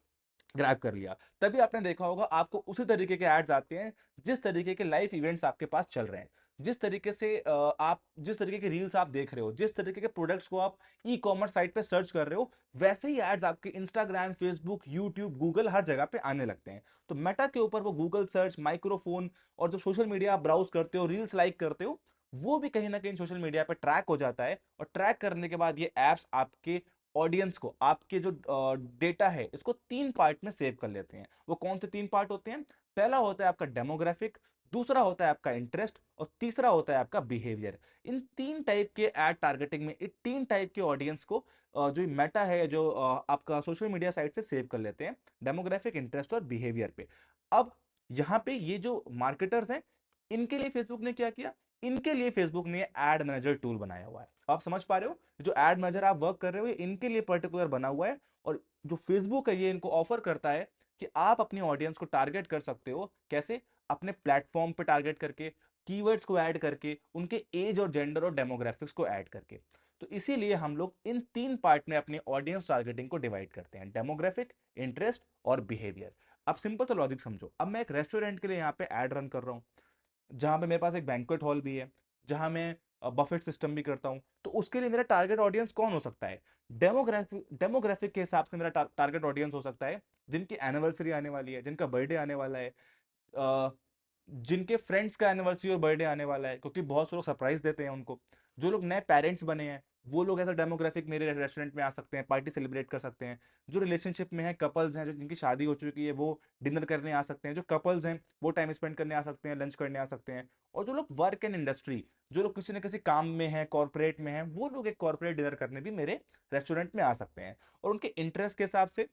Speaker 1: ग्रैब कर लिया। तभी आपने देखा होगा आपको उसी तरीके के एड्स आते हैं जिस तरीके के लाइव इवेंट्स आपके पास चल रहे हैं, जिस तरीके से आप जिस तरीके के रील्स आप देख रहे हो, जिस तरीके के प्रोडक्ट्स को आप ई कॉमर्स साइट पे सर्च कर रहे हो, वैसे ही एड्स आपके इंस्टाग्राम, फेसबुक, यूट्यूब, गूगल हर जगह पे आने लगते हैं। तो मेटा के ऊपर वो गूगल सर्च, माइक्रोफोन, और जो सोशल मीडिया आप ब्राउज करते हो, रील्स लाइक करते हो, वो भी कहीं ना कहीं सोशल मीडिया पे ट्रैक हो जाता है। और ट्रैक करने के बाद ये एप्स आपके ऑडियंस को, आपके जो डेटा है, इसको तीन पार्ट में सेव कर लेते हैं। वो कौन से तीन पार्ट होते हैं, पहला होता है आपका डेमोग्राफिक, दूसरा होता है आपका इंटरेस्ट, और तीसरा होता है आपका बिहेवियर। इन तीन टाइप के एड टारगेटिंग में इन तीन टाइप के ऑडियंस को जो मेटा है, जो आपका सोशल मीडिया साइट से सेव कर लेते हैं, डेमोग्राफिक, इंटरेस्ट और बिहेवियर पे। अब यहाँ पे ये जो मार्केटर्स हैं, इनके लिए फेसबुक ने क्या किया, इनके लिए फेसबुक ने एड मैनेजर टूल बनाया हुआ है। आप समझ पा रहे हो, जो एड मैनेजर आप वर्क कर रहे हो, ये इनके लिए पर्टिकुलर बना हुआ है। और जो फेसबुक है, ये इनको ऑफर करता है कि आप अपनी ऑडियंस को टारगेट कर सकते हो। कैसे, अपने प्लेटफॉर्म पे टारगेट करके, कीवर्ड्स को ऐड करके, उनके एज और जेंडर और डेमोग्राफिक्स को ऐड करके। तो इसीलिए हम लोग इन तीन पार्ट में अपने ऑडियंस टारगेटिंग को डिवाइड करते हैं, डेमोग्राफिक, इंटरेस्ट और बिहेवियर। अब सिंपल तो लॉजिक समझो, अब मैं एक रेस्टोरेंट के लिए यहाँ पे एड रन कर रहा हूँ, जहां पे मेरे पास एक बैंक्वेट हॉल भी है, जहां मैं बफेट सिस्टम भी करता हूँ, तो उसके लिए मेरा टारगेट ऑडियंस कौन हो सकता है? डेमोग्राफिक के हिसाब से मेरा टारगेट ऑडियंस हो सकता है जिनकी एनिवर्सरी आने वाली है, जिनका बर्थडे आने वाला है, अ, जिनके फ्रेंड्स का एनिवर्सरी और बर्थडे आने वाला है, क्योंकि बहुत से लोग सरप्राइज देते हैं उनको। जो लोग नए पेरेंट्स बने हैं, वो लोग एज अ डेमोग्राफिक मेरे रेस्टोरेंट में आ सकते हैं, पार्टी सेलिब्रेट कर सकते हैं। जो रिलेशनशिप में है, कपल्स हैं, जो जिनकी शादी हो चुकी है, वो डिनर करने आ सकते हैं। जो कपल्स हैं वो टाइम स्पेंड करने आ सकते हैं, लंच करने आ सकते हैं। और जो लोग वर्क एंड इंडस्ट्री, जो लोग किसी न किसी काम में हैं, कॉर्पोरेट में हैं, वो लोग एक कॉर्पोरेट डिनर करने भी मेरे रेस्टोरेंट में आ सकते हैं। और उनके इंटरेस्ट के हिसाब से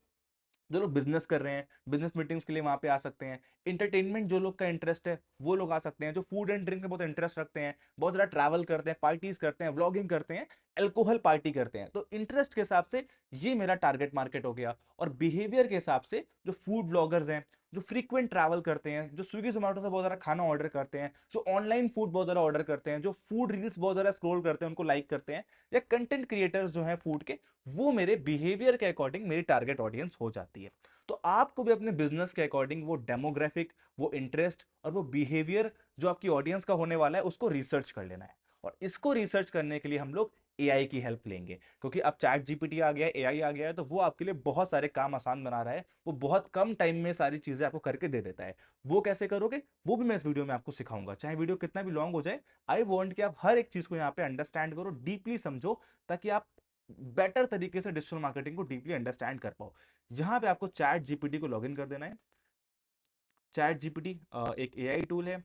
Speaker 1: जो लोग बिजनेस कर रहे हैं, बिजनेस मीटिंग्स के लिए वहां पे आ सकते हैं। इंटरटेनमेंट जो लोग का इंटरेस्ट है वो लोग आ सकते हैं। जो फूड एंड ड्रिंक में बहुत इंटरेस्ट रखते हैं, बहुत ज़्यादा ट्रैवल करते हैं, पार्टीज करते हैं, व्लॉगिंग करते हैं, अल्कोहल पार्टी करते हैं, तो इंटरेस्ट के हिसाब से ये मेरा टारगेट मार्केट हो गया। और बिहेवियर के हिसाब से जो फूड व्लॉगर्स हैं, जो फ्रीक्वेंट ट्रैवल करते हैं, जो स्विगी जोमेटो से बहुत ज़्यादा खाना ऑर्डर करते हैं, जो ऑनलाइन फूड बहुत ज़्यादा ऑर्डर करते हैं, जो फूड रील्स बहुत ज़्यादा स्क्रॉल करते हैं, उनको लाइक करते हैं, या कंटेंट क्रिएटर्स जो हैं फूड के, वो मेरे बिहेवियर के अकॉर्डिंग मेरी टारगेट ऑडियंस हो जाती है। तो आपको भी अपने बिजनेस के अकॉर्डिंग वो डेमोग्राफिक, वो इंटरेस्ट और वो बिहेवियर जो आपकी ऑडियंस का होने वाला है, उसको रिसर्च कर लेना है। और इसको रिसर्च करने के लिए हम लोग एआई की हेल्प लेंगे, क्योंकि अब चैट जीपीटी आ गया है, एआई आ गया है, तो वो आपके लिए बहुत सारे काम आसान बना रहा है। वो बहुत कम टाइम में सारी चीजें आपको करके दे देता है। वो कैसे करोगे, वो भी मैं इस वीडियो में आपको सिखाऊंगा, चाहे वीडियो कितना भी लॉन्ग हो जाए। आई वॉन्ट कि आप हर एक चीज को यहाँ पे अंडरस्टैंड करो, डीपली समझो, ताकि आप बेटर तरीके से डिजिटल मार्केटिंग को डीपली अंडरस्टैंड कर पाओ। यहाँ पे आपको चैट जीपीटी को लॉगिन कर देना है। चैट जीपीटी एक एआई टूल है,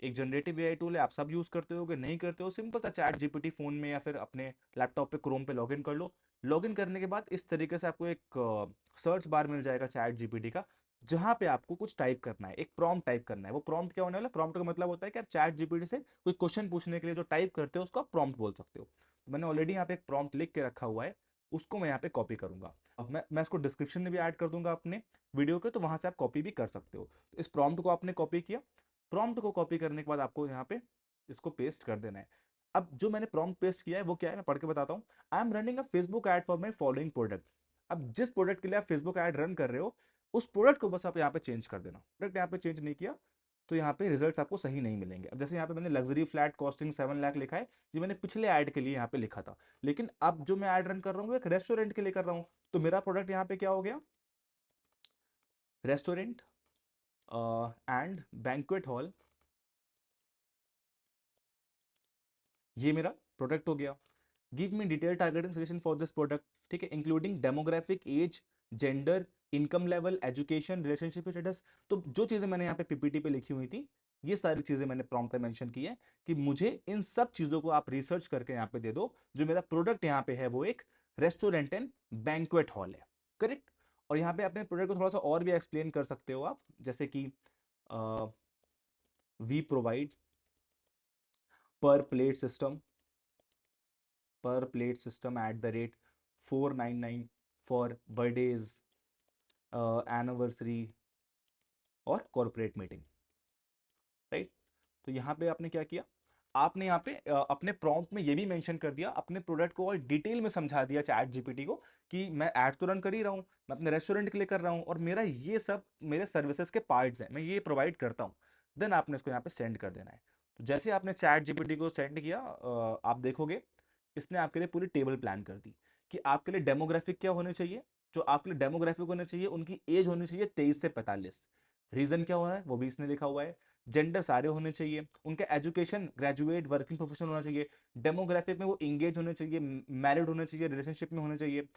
Speaker 1: एक जनरेटिव एआई टूल है। आप सब यूज करते होगे, नहीं करते हो, सिंपल सा चैट जीपीटी फोन में या फिर अपने लैपटॉप पे क्रोम पे लॉगिन कर लो। लॉगिन करने के बाद इस तरीके से आपको एक सर्च बार मिल जाएगा चैट जीपीटी का, जहां पे आपको कुछ टाइप करना है, एक प्रॉम्प्ट टाइप करना है। वो प्रॉम्प्ट क्या होने वाला है? प्रॉम्प्ट का मतलब होता है कि आप चैट जीपीटी से कोई क्वेश्चन पूछने के लिए जो टाइप करते हो उसको आप प्रॉम्प्ट बोल सकते हो। तो मैंने ऑलरेडी यहाँ पे एक प्रॉम्प्ट लिख के रखा हुआ है, उसको मैं यहाँ पे कॉपी करूंगा। अब मैं इसको डिस्क्रिप्शन में भी ऐड कर दूंगा अपने वीडियो के, तो वहां से आप कॉपी भी कर सकते हो। तो इस प्रॉम्प्ट को आपने कॉपी किया। प्रॉम्प्ट को कॉपी करने के बाद आपको यहाँ पे इसको पेस्ट कर देना है। अब जो मैंने प्रॉम्प्ट पेस्ट किया है वो क्या है, मैं पढ़ के बताता हूँ। I am running a Facebook ad for my following product. अब जिस प्रोडक्ट के लिए आप फेसबुक ऐड रन कर रहे हो, उस प्रोडक्ट को बस आप यहाँ पे चेंज कर देना। प्रोडक्ट यहाँ पे चेंज नहीं किया तो यहाँ पे रिजल्ट्स आपको सही नहीं मिलेंगे। अब जैसे यहाँ पे मैंने लग्जरी फ्लैट कॉस्टिंग 7 लाख लिखा है, ये मैंने पिछले ऐड के लिए यहाँ पे लिखा था। लेकिन अब जो मैं ऐड रन कर रहा हूँ वो एक रेस्टोरेंट के लिए कर रहा हूँ, तो मेरा प्रोडक्ट यहाँ पे क्या हो गया, रेस्टोरेंट एंड बैंक्वेट हॉल, ये मेरा प्रोडक्ट हो गया। Give me detail targeting suggestion for this product, ठीक है, including demographic, age, gender, income level, education, relationship status. तो जो चीजें मैंने यहाँ पे पीपीटी पे लिखी हुई थी, ये सारी चीजें मैंने प्रॉम्प्ट पे मेंशन की है कि मुझे इन सब चीजों को आप रिसर्च करके यहाँ पे दे दो। जो मेरा प्रोडक्ट यहाँ पे है वो एक रेस्टोरेंट एंड बैंक्वेट हॉल है, करेक्ट। और यहाँ पे अपने प्रोडक्ट को थोड़ा सा और भी एक्सप्लेन कर सकते हो आप, जैसे कि वी प्रोवाइड पर plate system, at the rate 499 for birthdays, anniversary और कॉर्पोरेट मीटिंग, राइट। तो यहाँ पे आपने क्या किया, आपने यहाँ पे अपने प्रॉम्प्ट में ये भी मेंशन कर दिया, अपने प्रोडक्ट को और डिटेल में समझा दिया चैट जीपीटी को कि मैं एड तो रन कर ही रहा हूँ, मैं अपने रेस्टोरेंट के लिए कर रहा हूँ, और मेरा ये सब मेरे सर्विसेज के पार्ट्स हैं, मैं ये प्रोवाइड करता हूँ। देन आपने इसको यहाँ पे सेंड कर देना है। तो जैसे आपने चैट जीपीटी को सेंड किया, आप देखोगे इसने आपके लिए पूरी टेबल प्लान कर दी कि आपके लिए डेमोग्राफिक क्या होने चाहिए। जो आपके लिए डेमोग्राफिक होने चाहिए, उनकी एज होनी चाहिए 23 से 45। रीजन क्या होना है वो भी इसने लिखा हुआ है। जेंडर सारे होने चाहिए, उनका एजुकेशन ग्रेजुएट वर्किंग प्रोफेशनल होना चाहिए। डेमोग्राफिक में वो इंगेज होने चाहिए, मैरिड होने चाहिए, रिलेशनशिप में होने चाहिए,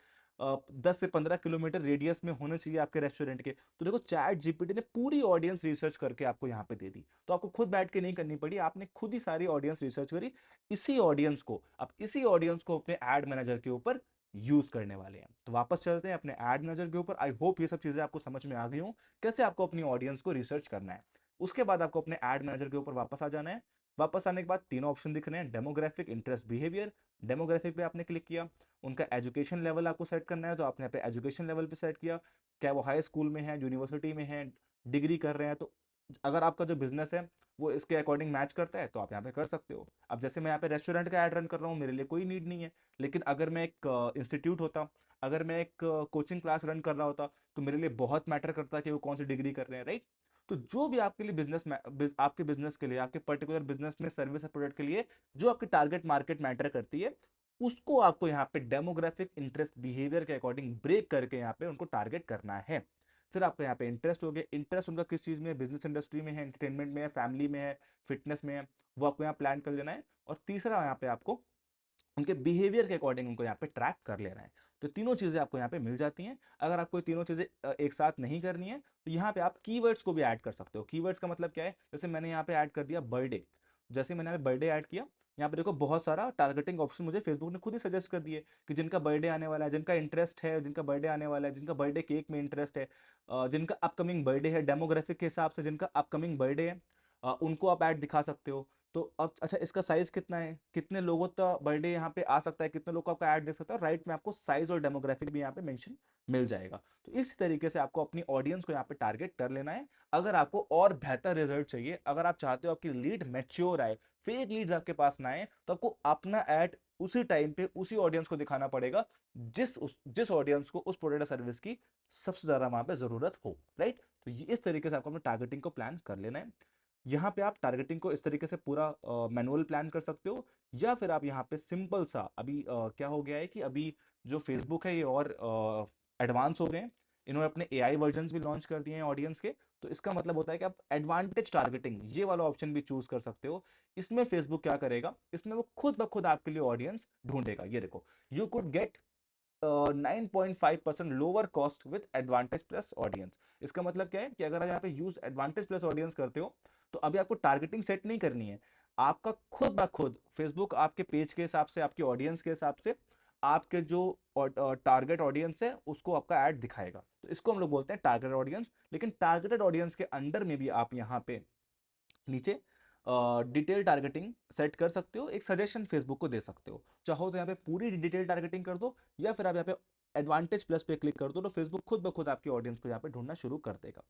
Speaker 1: 10 से 15 किलोमीटर रेडियस में होने चाहिए आपके रेस्टोरेंट के। तो देखो चैट जीपीटी ने पूरी ऑडियंस रिसर्च करके आपको यहाँ पे दे दी, तो आपको खुद बैठ के नहीं करनी पड़ी, आपने खुद ही सारी ऑडियंस रिसर्च करी। इसी ऑडियंस को अपने एड मैनेजर के ऊपर यूज करने वाले हैं। तो वापस चलते हैं अपने एड मैनेजर के ऊपर। आई होप ये सब चीजें आपको समझ में आ गई हो, कैसे आपको अपनी ऑडियंस को रिसर्च करना है। उसके बाद आपको अपने एड मैनेजर के ऊपर वापस आ जाना है। वापस आने के बाद तीनों ऑप्शन दिख रहे हैं, डेमोग्राफिक, इंटरेस्ट, बिहेवियर। डेमोग्राफिक पे आपने क्लिक किया, उनका एजुकेशन लेवल आपको सेट करना है, तो आपने पे एजुकेशन लेवल पे सेट किया। क्या वो हाई स्कूल में है, यूनिवर्सिटी में है, डिग्री कर रहे हैं, तो अगर आपका जो बिजनेस है वो इसके अकॉर्डिंग मैच करता है तो आप यहाँ पे कर सकते हो। अब जैसे मैं यहाँ पे रेस्टोरेंट का ऐड रन कर रहा हूँ, मेरे लिए कोई नीड नहीं है। लेकिन अगर मैं एक इंस्टीट्यूट होता, अगर मैं एक कोचिंग क्लास रन कर रहा होता, तो मेरे लिए बहुत मैटर करता कि वो कौन सी डिग्री कर रहे हैं, राइट। तो जो भी आपके लिए आपके बिजनेस के लिए, आपके पर्टिकुलर बिजनेस में सर्विस या प्रोडक्ट के लिए जो आपकी टारगेट मार्केट मैटर करती है, उसको आपको यहाँ पे डेमोग्राफिक इंटरेस्ट बिहेवियर के अकॉर्डिंग ब्रेक करके यहाँ पे उनको टारगेट करना है। फिर आपका यहाँ पे इंटरेस्ट हो गया, इंटरेस्ट उनका किस चीज में है, बिजनेस इंडस्ट्री में है, एंटरटेनमेंट में है, फैमिली में है, फिटनेस में है, वो आपको यहाँ प्लान कर लेना है। और तीसरा यहाँ पे आपको उनके बिहेवियर के अकॉर्डिंग उनको यहाँ पे ट्रैक कर लेना है। तो तीनों चीजें आपको यहाँ पे मिल जाती हैं। अगर आपको ये तीनों चीजें एक साथ नहीं करनी है तो यहाँ पे आप कीवर्ड्स को भी ऐड कर सकते हो। कीवर्ड्स का मतलब क्या है, जैसे मैंने यहाँ पे ऐड कर दिया बर्थडे। जैसे मैंने यहाँ पे बर्थडे ऐड किया, यहाँ पे देखो बहुत सारा टारगेटिंग ऑप्शन मुझे फेसबुक ने खुद ही सजेस्ट कर दिए कि जिनका बर्थडे आने वाला है, जिनका इंटरेस्ट है, जिनका बर्थडे आने वाला है, जिनका बर्थडे केक में इंटरेस्ट है, जिनका अपकमिंग बर्थडे है, डेमोग्राफिक के हिसाब से जिनका अपकमिंग बर्थडे है, उनको आप ऐड दिखा सकते हो। तो अब अच्छा, इसका साइज कितना है, कितने लोगों तक बर्थडे यहाँ पे आ सकता है, कितने लोग आपका ऐड देख सकता है, राइट में आपको साइज और डेमोग्राफिक भी यहाँ पे मेंशन मिल जाएगा। तो इस तरीके से आपको अपनी ऑडियंस को यहाँ पे टारगेट कर लेना है। अगर आपको और बेहतर रिजल्ट चाहिए, अगर आप चाहते हो आपकी लीड मैच्योर आए, फेक लीड्स आपके पास ना आए, तो आपको अपना ऐड उसी टाइम पे उसी ऑडियंस को दिखाना पड़ेगा जिस ऑडियंस को उस प्रोडक्ट सर्विस की सबसे ज्यादा वहां पे जरूरत हो, राइट। तो इस तरीके से आपको अपने टारगेटिंग को प्लान कर लेना है। यहाँ पे आप टारगेटिंग को इस तरीके से पूरा मैनुअल प्लान कर सकते हो, या फिर आप यहाँ पे सिंपल सा अभी क्या हो गया है कि अभी जो फेसबुक है ये और एडवांस हो गए हैं। इन्होंने अपने एआई वर्जन्स भी लॉन्च कर दिए हैं ऑडियंस के। तो इसका मतलब होता है कि आप एडवांटेज टारगेटिंग ये वाला ऑप्शन भी चूज कर सकते हो। इसमें फेसबुक क्या करेगा, इसमें वो खुद ब खुद आपके लिए ऑडियंस ढूंढेगा। ये देखो, you could get 9.5% lower cost with advantage plus audience. इसका मतलब क्या है कि अगर आप यहाँ पे यूज एडवांटेज प्लस ऑडियंस करते हो तो अभी आपको टारगेटिंग सेट नहीं करनी है। आपका खुद ब खुद फेसबुक आपके पेज के हिसाब से, आपके ऑडियंस के हिसाब से, आपके जो टारगेट ऑडियंस है उसको आपका ऐड दिखाएगा। तो इसको हम लोग बोलते हैं टारगेटेड ऑडियंस। लेकिन टारगेटेड ऑडियंस के अंडर में भी आप यहाँ पे नीचे डिटेल टारगेटिंग सेट कर सकते हो, एक सजेशन फेसबुक को दे सकते हो। चाहो तो यहाँ पे पूरी डिटेल टारगेटिंग कर दो, या फिर आप यहाँ पे एडवांटेज प्लस पे क्लिक कर दो, तो फेसबुक खुद ब खुद आपकी ऑडियंस को यहाँ पे ढूंढना शुरू कर देगा।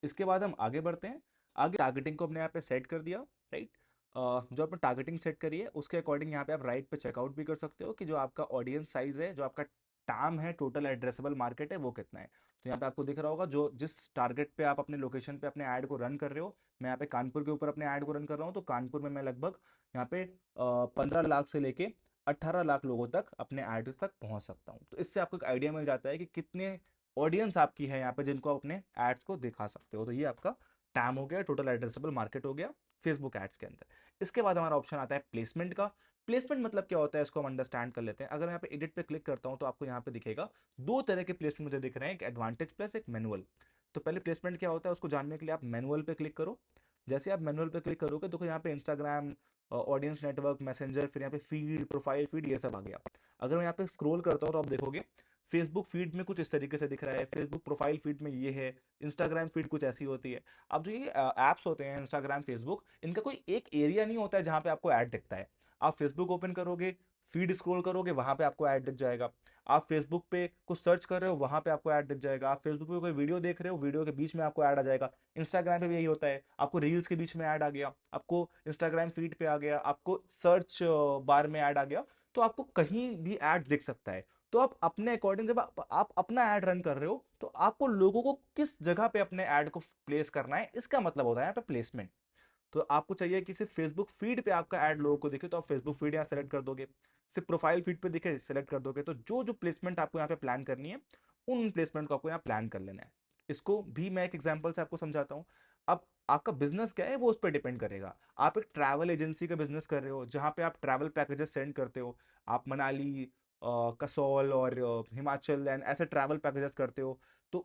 Speaker 1: इसके बाद हम आगे बढ़ते हैं। आगे टारगेटिंग को अपने यहाँ पे सेट कर दिया, राइट। जो आपने टारगेटिंग सेट करी है उसके अकॉर्डिंग यहाँ पे आप राइट पे चेकआउट भी कर सकते हो कि जो आपका ऑडियंस साइज है, जो आपका टाम है, टोटल एड्रेसेबल मार्केट है, वो कितना है। तो यहाँ पे आपको दिख रहा होगा जो जिस टारगेट पे आप अपने लोकेशन पे अपने ऐड को रन कर रहे हो। मैं यहाँ पे कानपुर के ऊपर अपने ऐड को रन कर रहा हूँ, तो कानपुर में मैं लगभग यहाँ पे 15 लाख से लेके 18 लाख लोगों तक अपने ऐड तक पहुंच सकता हूँ। तो इससे आपको एक आइडिया मिल जाता है कि कितने ऑडियंस आपकी है यहाँ पे जिनको आप अपने एड्स को दिखा सकते हो। तो ये आपका टैम हो गया, टोटल एड्रेसेबल मार्केट हो गया फेसबुक एड्स के अंदर। इसके बाद हमारा ऑप्शन आता है प्लेसमेंट का। प्लेसमेंट मतलब क्या होता है, इसको हम अंडरस्टैंड कर लेते हैं। अगर मैं यहाँ पे एडिट पे क्लिक करता हूँ तो आपको यहाँ पे दिखेगा दो तरह के प्लेसमेंट मुझे दिख रहे हैं, एक एडवांटेज प्लस, एक मैनुअल। तो पहले प्लेसमेंट क्या होता है उसको जानने के लिए आप मैनुअल पे क्लिक करो। जैसे आप मैनुअल पे क्लिक करोगे तो यहाँ पे इंस्टाग्राम, ऑडियंस नेटवर्क, मैसेंजर, फिर यहाँ पे फीड, प्रोफाइल फीड, ये सब आ गया। अगर मैं यहाँ पे स्क्रॉल करता हूँ तो आप देखोगे फेसबुक फीड में कुछ इस तरीके से दिख रहा है, फेसबुक प्रोफाइल फीड में ये है, इंस्टाग्राम फीड कुछ ऐसी होती है। अब जो ये ऐप्स होते हैं इंस्टाग्राम, फेसबुक, इनका कोई एक एरिया नहीं होता है जहाँ पे आपको ऐड दिखता है। आप फेसबुक ओपन करोगे, फीड स्क्रॉल करोगे, वहां पे आपको ऐड दिख जाएगा। आप फेसबुक पे कुछ सर्च कर रहे हो, वहां पे आपको ऐड दिख जाएगा। आप फेसबुक पे कोई वीडियो देख रहे हो, वीडियो के बीच में आपको ऐड आ जाएगा। इंस्टाग्राम पे भी यही होता है, आपको रील्स के बीच में ऐड आ गया, आपको इंस्टाग्राम फीड पे आ गया, आपको सर्च बार में ऐड आ गया। तो आपको कहीं भी ऐड दिख सकता है। तो आप अपने अकॉर्डिंग जब आप अपना ऐड रन कर रहे हो तो आपको लोगों को किस जगह पे अपने ऐड को प्लेस करना है, इसका मतलब होता है यहाँ पे प्लेसमेंट। तो आपको चाहिए कि सिर्फ फेसबुक फीड पे आपका ऐड लोगों को दिखे, तो आप फेसबुक फीड यहाँ सेलेक्ट कर दोगे। सिर्फ प्रोफाइल फीड पे दिखे, सेलेक्ट कर दोगे। तो जो जो प्लेसमेंट आपको यहाँ पे प्लान करनी है, उन प्लेसमेंट को आपको यहाँ प्लान कर लेना है। इसको भी मैं एक एग्जांपल से आपको समझाता हूँ। अब आपका बिजनेस क्या है वो उस पर डिपेंड करेगा। आप एक ट्रैवल एजेंसी का बिजनेस कर रहे हो जहां पे आप ट्रैवल पैकेजेस सेंड करते हो, आप मनाली, कसौल और हिमाचल एंड ऐसे ट्रैवल पैकेजेस करते हो। तो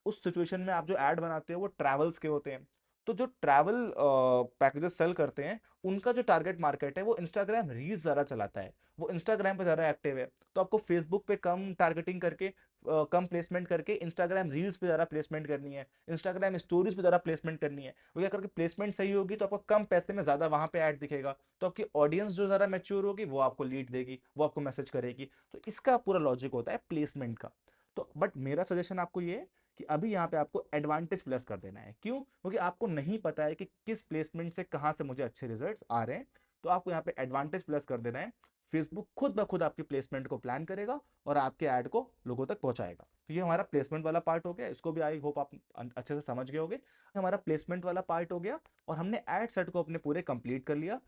Speaker 1: उस सिचुएशन में आप जो ऐड बनाते हो वो ट्रैवल्स के होते हैं। तो जो ट्रैवल पैकेजेस सेल करते हैं उनका जो टारगेट मार्केट है वो इंस्टाग्राम रील्स ज़्यादा चलाता है, वो इंस्टाग्राम पे ज़्यादा एक्टिव है। तो आपको फेसबुक पे कम टारगेटिंग करके, कम प्लेसमेंट करके इंस्टाग्राम रील्स पे ज़्यादा प्लेसमेंट करनी है, इंस्टाग्राम स्टोरीज पे ज़्यादा प्लेसमेंट करनी है। वो क्या करके प्लेसमेंट सही होगी तो आपको कम पैसे में ज़्यादा वहाँ पे ऐड दिखेगा। तो आपकी ऑडियंस जो ज़्यादा मैच्योर होगी वो आपको लीड देगी, वो आपको मैसेज करेगी। तो इसका पूरा लॉजिक होता है प्लेसमेंट का। तो बट मेरा सजेशन आपको ये है कि अभी यहाँ पे आपको एडवांटेज प्लस कर देना है। क्यों? क्योंकि आपको नहीं पता है कि किस प्लेसमेंट से कहाँ से मुझे अच्छे रिजल्ट्स आ रहे हैं। तो आपको यहाँ पे एडवांटेज प्लस कर देना है। फेसबुक खुद ब खुद आपकी प्लेसमेंट को प्लान करेगा और आपके ऐड को लोगों तक पहुंचाएगा। तो ये हमारा प्लेसमेंट वाला पार्ट हो गया, इसको भी आई होप आप अच्छे से समझ गए होंगे। हमारा प्लेसमेंट वाला पार्ट हो गया और हमने एड सेट को अपने पूरे कंप्लीट कर लिया।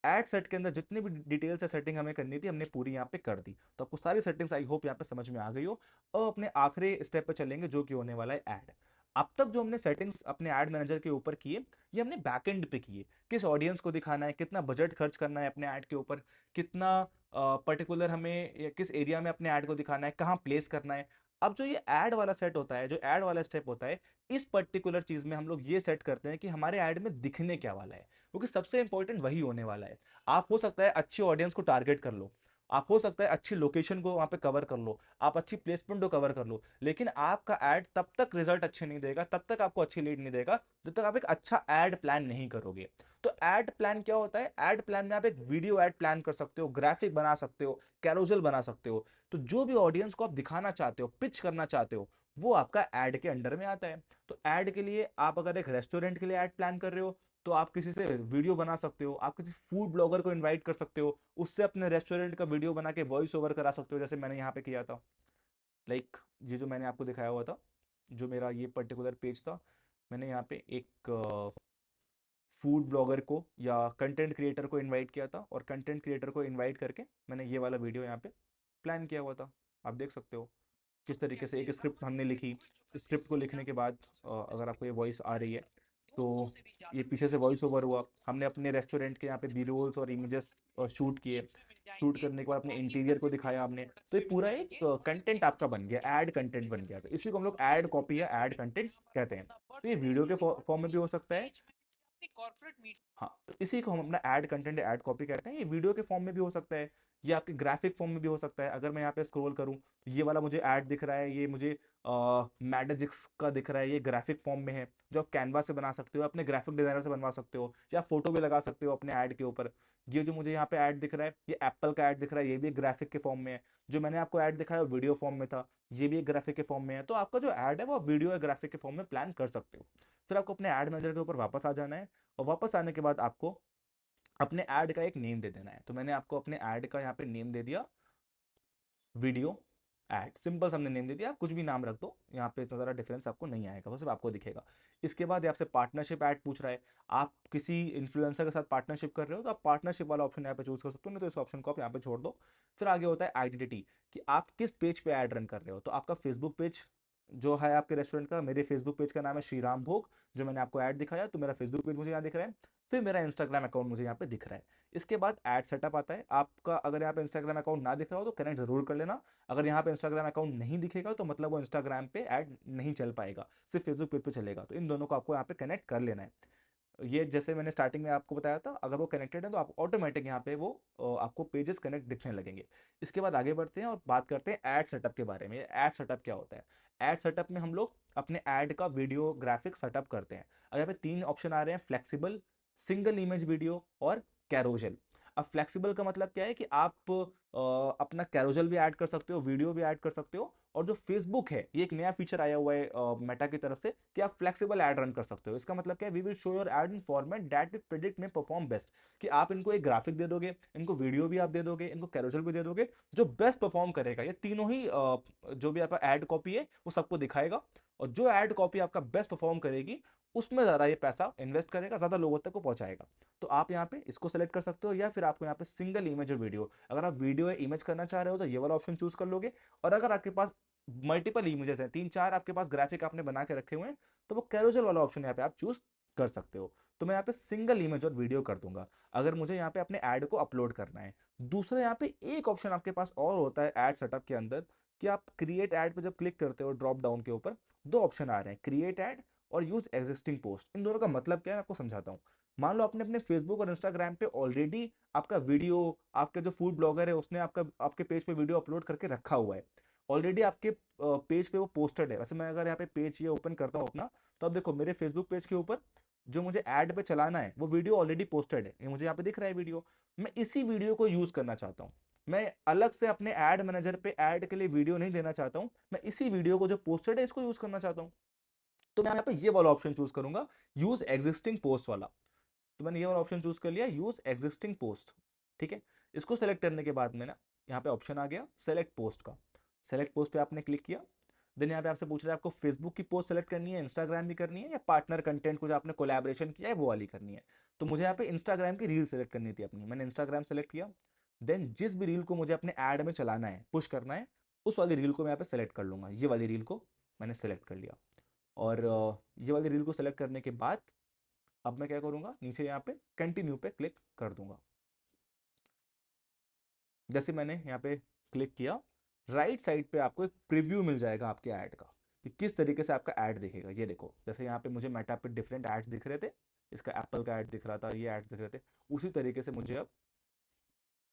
Speaker 1: एड सेट के अंदर जितनी भी डिटेल्स है सेटिंग हमें करनी थी हमने पूरी यहाँ पे कर दी। तो आपको सारी सेटिंग्स आई होप यहाँ पे समझ में आ गई हो। और अपने आखिरी स्टेप पे चलेंगे जो कि होने वाला है ऐड। अब तक जो हमने सेटिंग्स अपने एड मैनेजर के ऊपर किए, ये हमने बैकएंड पे किए। किस ऑडियंस को दिखाना है, कितना बजट खर्च करना है अपने ऐड के ऊपर, कितना पर्टिकुलर हमें किस एरिया में अपने ऐड को दिखाना है, कहाँ प्लेस करना है। अब जो ये ऐड वाला सेट होता है, जो ऐड वाला स्टेप होता है, इस पर्टिकुलर चीज में हम लोग ये सेट करते हैं कि हमारे ऐड में दिखने क्या वाला है, क्योंकि सबसे इंपॉर्टेंट वही होने वाला है। आप हो सकता है अच्छी ऑडियंस को टारगेट कर लो, आप हो सकता है अच्छी लोकेशन को वहां पे कवर कर लो, आप अच्छी प्लेसमेंट को कवर कर लो, लेकिन आपका ऐड तब तक रिजल्ट अच्छे नहीं देगा, तब तक आपको अच्छी लीड नहीं देगा जब तक आप एक अच्छा ऐड प्लान नहीं करोगे। तो ऐड प्लान क्या होता है? ऐड प्लान में आप एक वीडियो ऐड प्लान कर सकते हो, ग्राफिक बना सकते हो, कैरोसेल बना सकते हो। तो जो भी ऑडियंस को आप दिखाना चाहते हो, पिच करना चाहते हो, वो आपका ऐड के अंडर में आता है। तो ऐड के लिए आप अगर एक रेस्टोरेंट के लिए ऐड प्लान कर रहे हो, तो आप किसी से वीडियो बना सकते हो, आप किसी फूड ब्लॉगर को इनवाइट कर सकते हो, उससे अपने रेस्टोरेंट का वीडियो बना के वॉइस ओवर करा सकते हो, जैसे मैंने यहाँ पे किया था। लाइक ये जो मैंने आपको दिखाया हुआ था, जो मेरा ये पर्टिकुलर पेज था, मैंने यहाँ पे एक फूड ब्लॉगर को या कंटेंट क्रिएटर को इनवाइट किया था, और कंटेंट क्रिएटर को इनवाइट करके मैंने ये वाला वीडियो यहाँ पे प्लान किया हुआ था। आप देख सकते हो किस तरीके से एक स्क्रिप्ट हमने लिखी। स्क्रिप्ट को लिखने के बाद अगर आपको ये वॉइस आ रही है तो ये पीछे से वॉइस ओवर हुआ, हमने अपने रेस्टोरेंट के यहाँ पे बी रोल्स और इमेजेस शूट किए। शूट करने के बाद अपने इंटीरियर को दिखाया हमने। तो ये पूरा एक कंटेंट आपका बन गया, एड कंटेंट बन गया। तो इसी को हम लोग एड कॉपी या एड कंटेंट कहते हैं। तो ये वीडियो के फॉर्म में भी हो सकता है। हाँ, तो इसी को हम अपना ऐड कंटेंट ऐड कॉपी कहते हैं। ये वीडियो के फॉर्म में भी हो सकता है, ये आपके ग्राफिक फॉर्म में भी हो सकता है। अगर मैं यहाँ पे स्क्रॉल करूँ तो ये वाला मुझे ऐड दिख रहा है, ये मुझे मैडजिक्स का दिख रहा है, ये ग्राफिक फॉर्म में है, जो आप कैनवा से बना सकते हो, अपने ग्राफिक डिजाइनर से बनवा सकते हो, या फोटो भी लगा सकते हो अपने ऐड के ऊपर। ये जो मुझे यहाँ पे ऐड दिख रहा है, ये एप्पल का ऐड दिख रहा है, ये भी एक ग्राफिक के फॉर्म में है। जो मैंने आपको ऐड दिखाया वो वीडियो फॉर्म में था, ये भी एक ग्राफिक के फॉर्म में है। तो आपका जो ऐड है वो वीडियो या ग्राफिक के फॉर्म में प्लान कर सकते हो। फिर आपको अपने ऐड मैनेजर के ऊपर वापस आ जाना है, और वापस आने के बाद आपको अपने ऐड का एक नेम दे देना है। तो मैंने आपको अपने ऐड का यहाँ पे नेम दे दिया, वीडियो ऐड। सिंपल हमने नेम दे दिया, आप कुछ भी नाम रख दो, यहाँ पे तो ज़्यादा डिफरेंस आपको नहीं आएगा, वो सिर्फ आपको दिखेगा। इसके बाद ये आपसे पार्टनरशिप ऐड पूछ रहा है। आप किसी इन्फ्लुएंसर के साथ पार्टनरशिप कर रहे हो तो आप पार्टनरशिप वाला ऑप्शन यहाँ पे चूज कर सकते हो, नहीं तो इस ऑप्शन को आप यहाँ पे छोड़ दो। फिर आगे होता है आइडेंटिटी, कि आप किस पेज पे ऐड रन कर रहे हो। तो आपका फेसबुक पेज जो है आपके रेस्टोरेंट का, मेरे फेसबुक पेज का नाम है श्रीराम भोग, जो मैंने आपको ऐड दिखाया, तो मेरा फेसबुक पेज मुझे यहाँ दिख रहा है। फिर मेरा इंस्टाग्राम अकाउंट मुझे यहाँ पे दिख रहा है। इसके बाद ऐड सेटअप आता है आपका। अगर यहाँ पे इंस्टाग्राम अकाउंट ना दिख रहा हो तो कनेक्ट जरूर कर लेना। अगर यहाँ पे इंस्टाग्राम अकाउंट नहीं दिखेगा तो मतलब वो इंस्टाग्राम पे ऐड नहीं चल पाएगा, सिर्फ फेसबुक पेज पे चलेगा। तो इन दोनों को आपको यहाँ पे कनेक्ट कर लेना है। ये जैसे मैंने स्टार्टिंग में आपको बताया था, अगर वो कनेक्टेड है तो आप ऑटोमेटिक यहाँ पे वो आपको पेजेस कनेक्ट दिखने लगेंगे। इसके बाद आगे बढ़ते हैं और बात करते हैं ऐड सेटअप के बारे में। ऐड सेटअप क्या होता है? ऐड सेटअप में हम लोग अपने ऐड का वीडियो ग्राफिक सेटअप करते हैं। अब यहाँ पे तीन ऑप्शन आ रहे हैं: फ्लेक्सिबल, सिंगल इमेज वीडियो और कैरोजल। अब फ्लेक्सिबल का मतलब क्या है कि आप अपना कैरोजल भी ऐड कर सकते हो, वीडियो भी ऐड कर सकते हो। और जो फेसबुक है, ये एक नया फीचर आया हुआ है मेटा की तरफ से, कि आप फ्लेक्सिबल ऐड रन कर सकते हो। इसका मतलब क्या है? We will show your ad in format that will predict may perform best. कि आप इनको एक ग्राफिक दे दोगे, इनको वीडियो भी आप दे दोगे, इनको कैरोसेल भी दे दोगे, जो बेस्ट परफॉर्म करेगा ये तीनों ही जो भी आपका ऐड कॉपी है वो सबको दिखाएगा। और जो ऐड कॉपी आपका बेस्ट परफॉर्म करेगी उसमें ज़्यादा ये पैसा इन्वेस्ट करेगा, ज़्यादा लोगों तक को पहुंचाएगा। तो आप यहाँ पे इसको सेलेक्ट कर सकते हो, या फिर आपको यहाँ पे सिंगल इमेज और वीडियो, अगर आप वीडियो या इमेज करना चाह रहे हो तो ये वाला ऑप्शन चूज कर लोगे। और अगर आपके पास मल्टीपल इमेजेस हैं, तीन चार आपके पास ग्राफिक आपने बना के रखे हुए हैं, तो वो कैरोसेल वाला ऑप्शन यहाँ पे आप चूज कर सकते हो। तो मैं यहाँ पे सिंगल इमेज और वीडियो कर दूंगा अगर मुझे यहाँ पे अपने ऐड को अपलोड करना है। दूसरा यहाँ पे एक ऑप्शन आपके पास और होता है ऐड सेटअप के अंदर, कि आप क्रिएट ऐड पे जब क्लिक करते हो, ड्रॉप डाउन के ऊपर दो ऑप्शन आ रहे हैं: क्रिएट ऐड और यूज एग्जिस्टिंग पोस्ट। इन दोनों का मतलब क्या है मैं आपको समझाता हूँ। मान लो आपने अपने फेसबुक और इंस्टाग्राम पे ऑलरेडी आपका वीडियो, आपके जो फूड ब्लॉगर है उसने आपका आपके पेज पे वीडियो अपलोड करके रखा हुआ है, ऑलरेडी आपके पेज पे वो पोस्टेड है। वैसे मैं अगर यहाँ पे पेज ये ओपन करता हूँ अपना, तो अब देखो मेरे फेसबुक पेज के ऊपर जो मुझे ऐड पे चलाना है वो वीडियो ऑलरेडी पोस्टेड है, ये मुझे यहाँ पे दिख रहा है वीडियो। मैं इसी वीडियो को यूज करना चाहता हूँ। मैं अलग से अपने ऐड मैनेजर पे ऐड के लिए वीडियो नहीं देना चाहता हूँ, मैं इसी वीडियो को जो पोस्टेड है इसको यूज करना चाहता हूँ। तो मैं यहाँ पे ये वाला ऑप्शन चूज करूंगा, यूज एग्जिस्टिंग पोस्ट वाला। तो मैंने ये वाला ऑप्शन चूज कर लिया, यूज एग्जिस्टिंग पोस्ट। ठीक है। इसको सेलेक्ट करने के बाद में ना यहाँ पे ऑप्शन आ गया सेलेक्ट पोस्ट का। सेलेक्ट पोस्ट पे आपने क्लिक किया। देन यहाँ पे आपसे पूछ रहा है आपको फेसबुक की पोस्ट सेलेक्ट करनी है, इंस्टाग्राम की करनी है, या पार्टनर कंटेंट को जो आपने कोलैबोरेशन किया है वो वाली करनी है। तो मुझे यहाँ पे इंस्टाग्राम की रील सेलेक्ट करनी थी अपनी, मैंने इंस्टाग्राम सेलेक्ट किया। देन जिस भी रील को मुझे अपने ऐड में चलाना है, पुश करना है, उस वाली रील को मैं यहाँ पे सेलेक्ट कर लूंगा। ये वाली रील को मैंने सेलेक्ट कर लिया। और ये वाली रील को सेलेक्ट करने के बाद अब मैं क्या करूंगा, नीचे यहाँ पे कंटिन्यू पे क्लिक कर दूंगा। जैसे मैंने यहाँ पे क्लिक किया, राइट साइड पे आपको एक प्रीव्यू मिल जाएगा आपके ऐड का, कि किस तरीके से आपका ऐड दिखेगा। ये देखो, जैसे यहाँ पे मुझे मेटा पे डिफरेंट एड्स दिख रहे थे, इसका एप्पल का ऐड दिख रहा था, ये एड्स दिख रहे थे, उसी तरीके से मुझे अब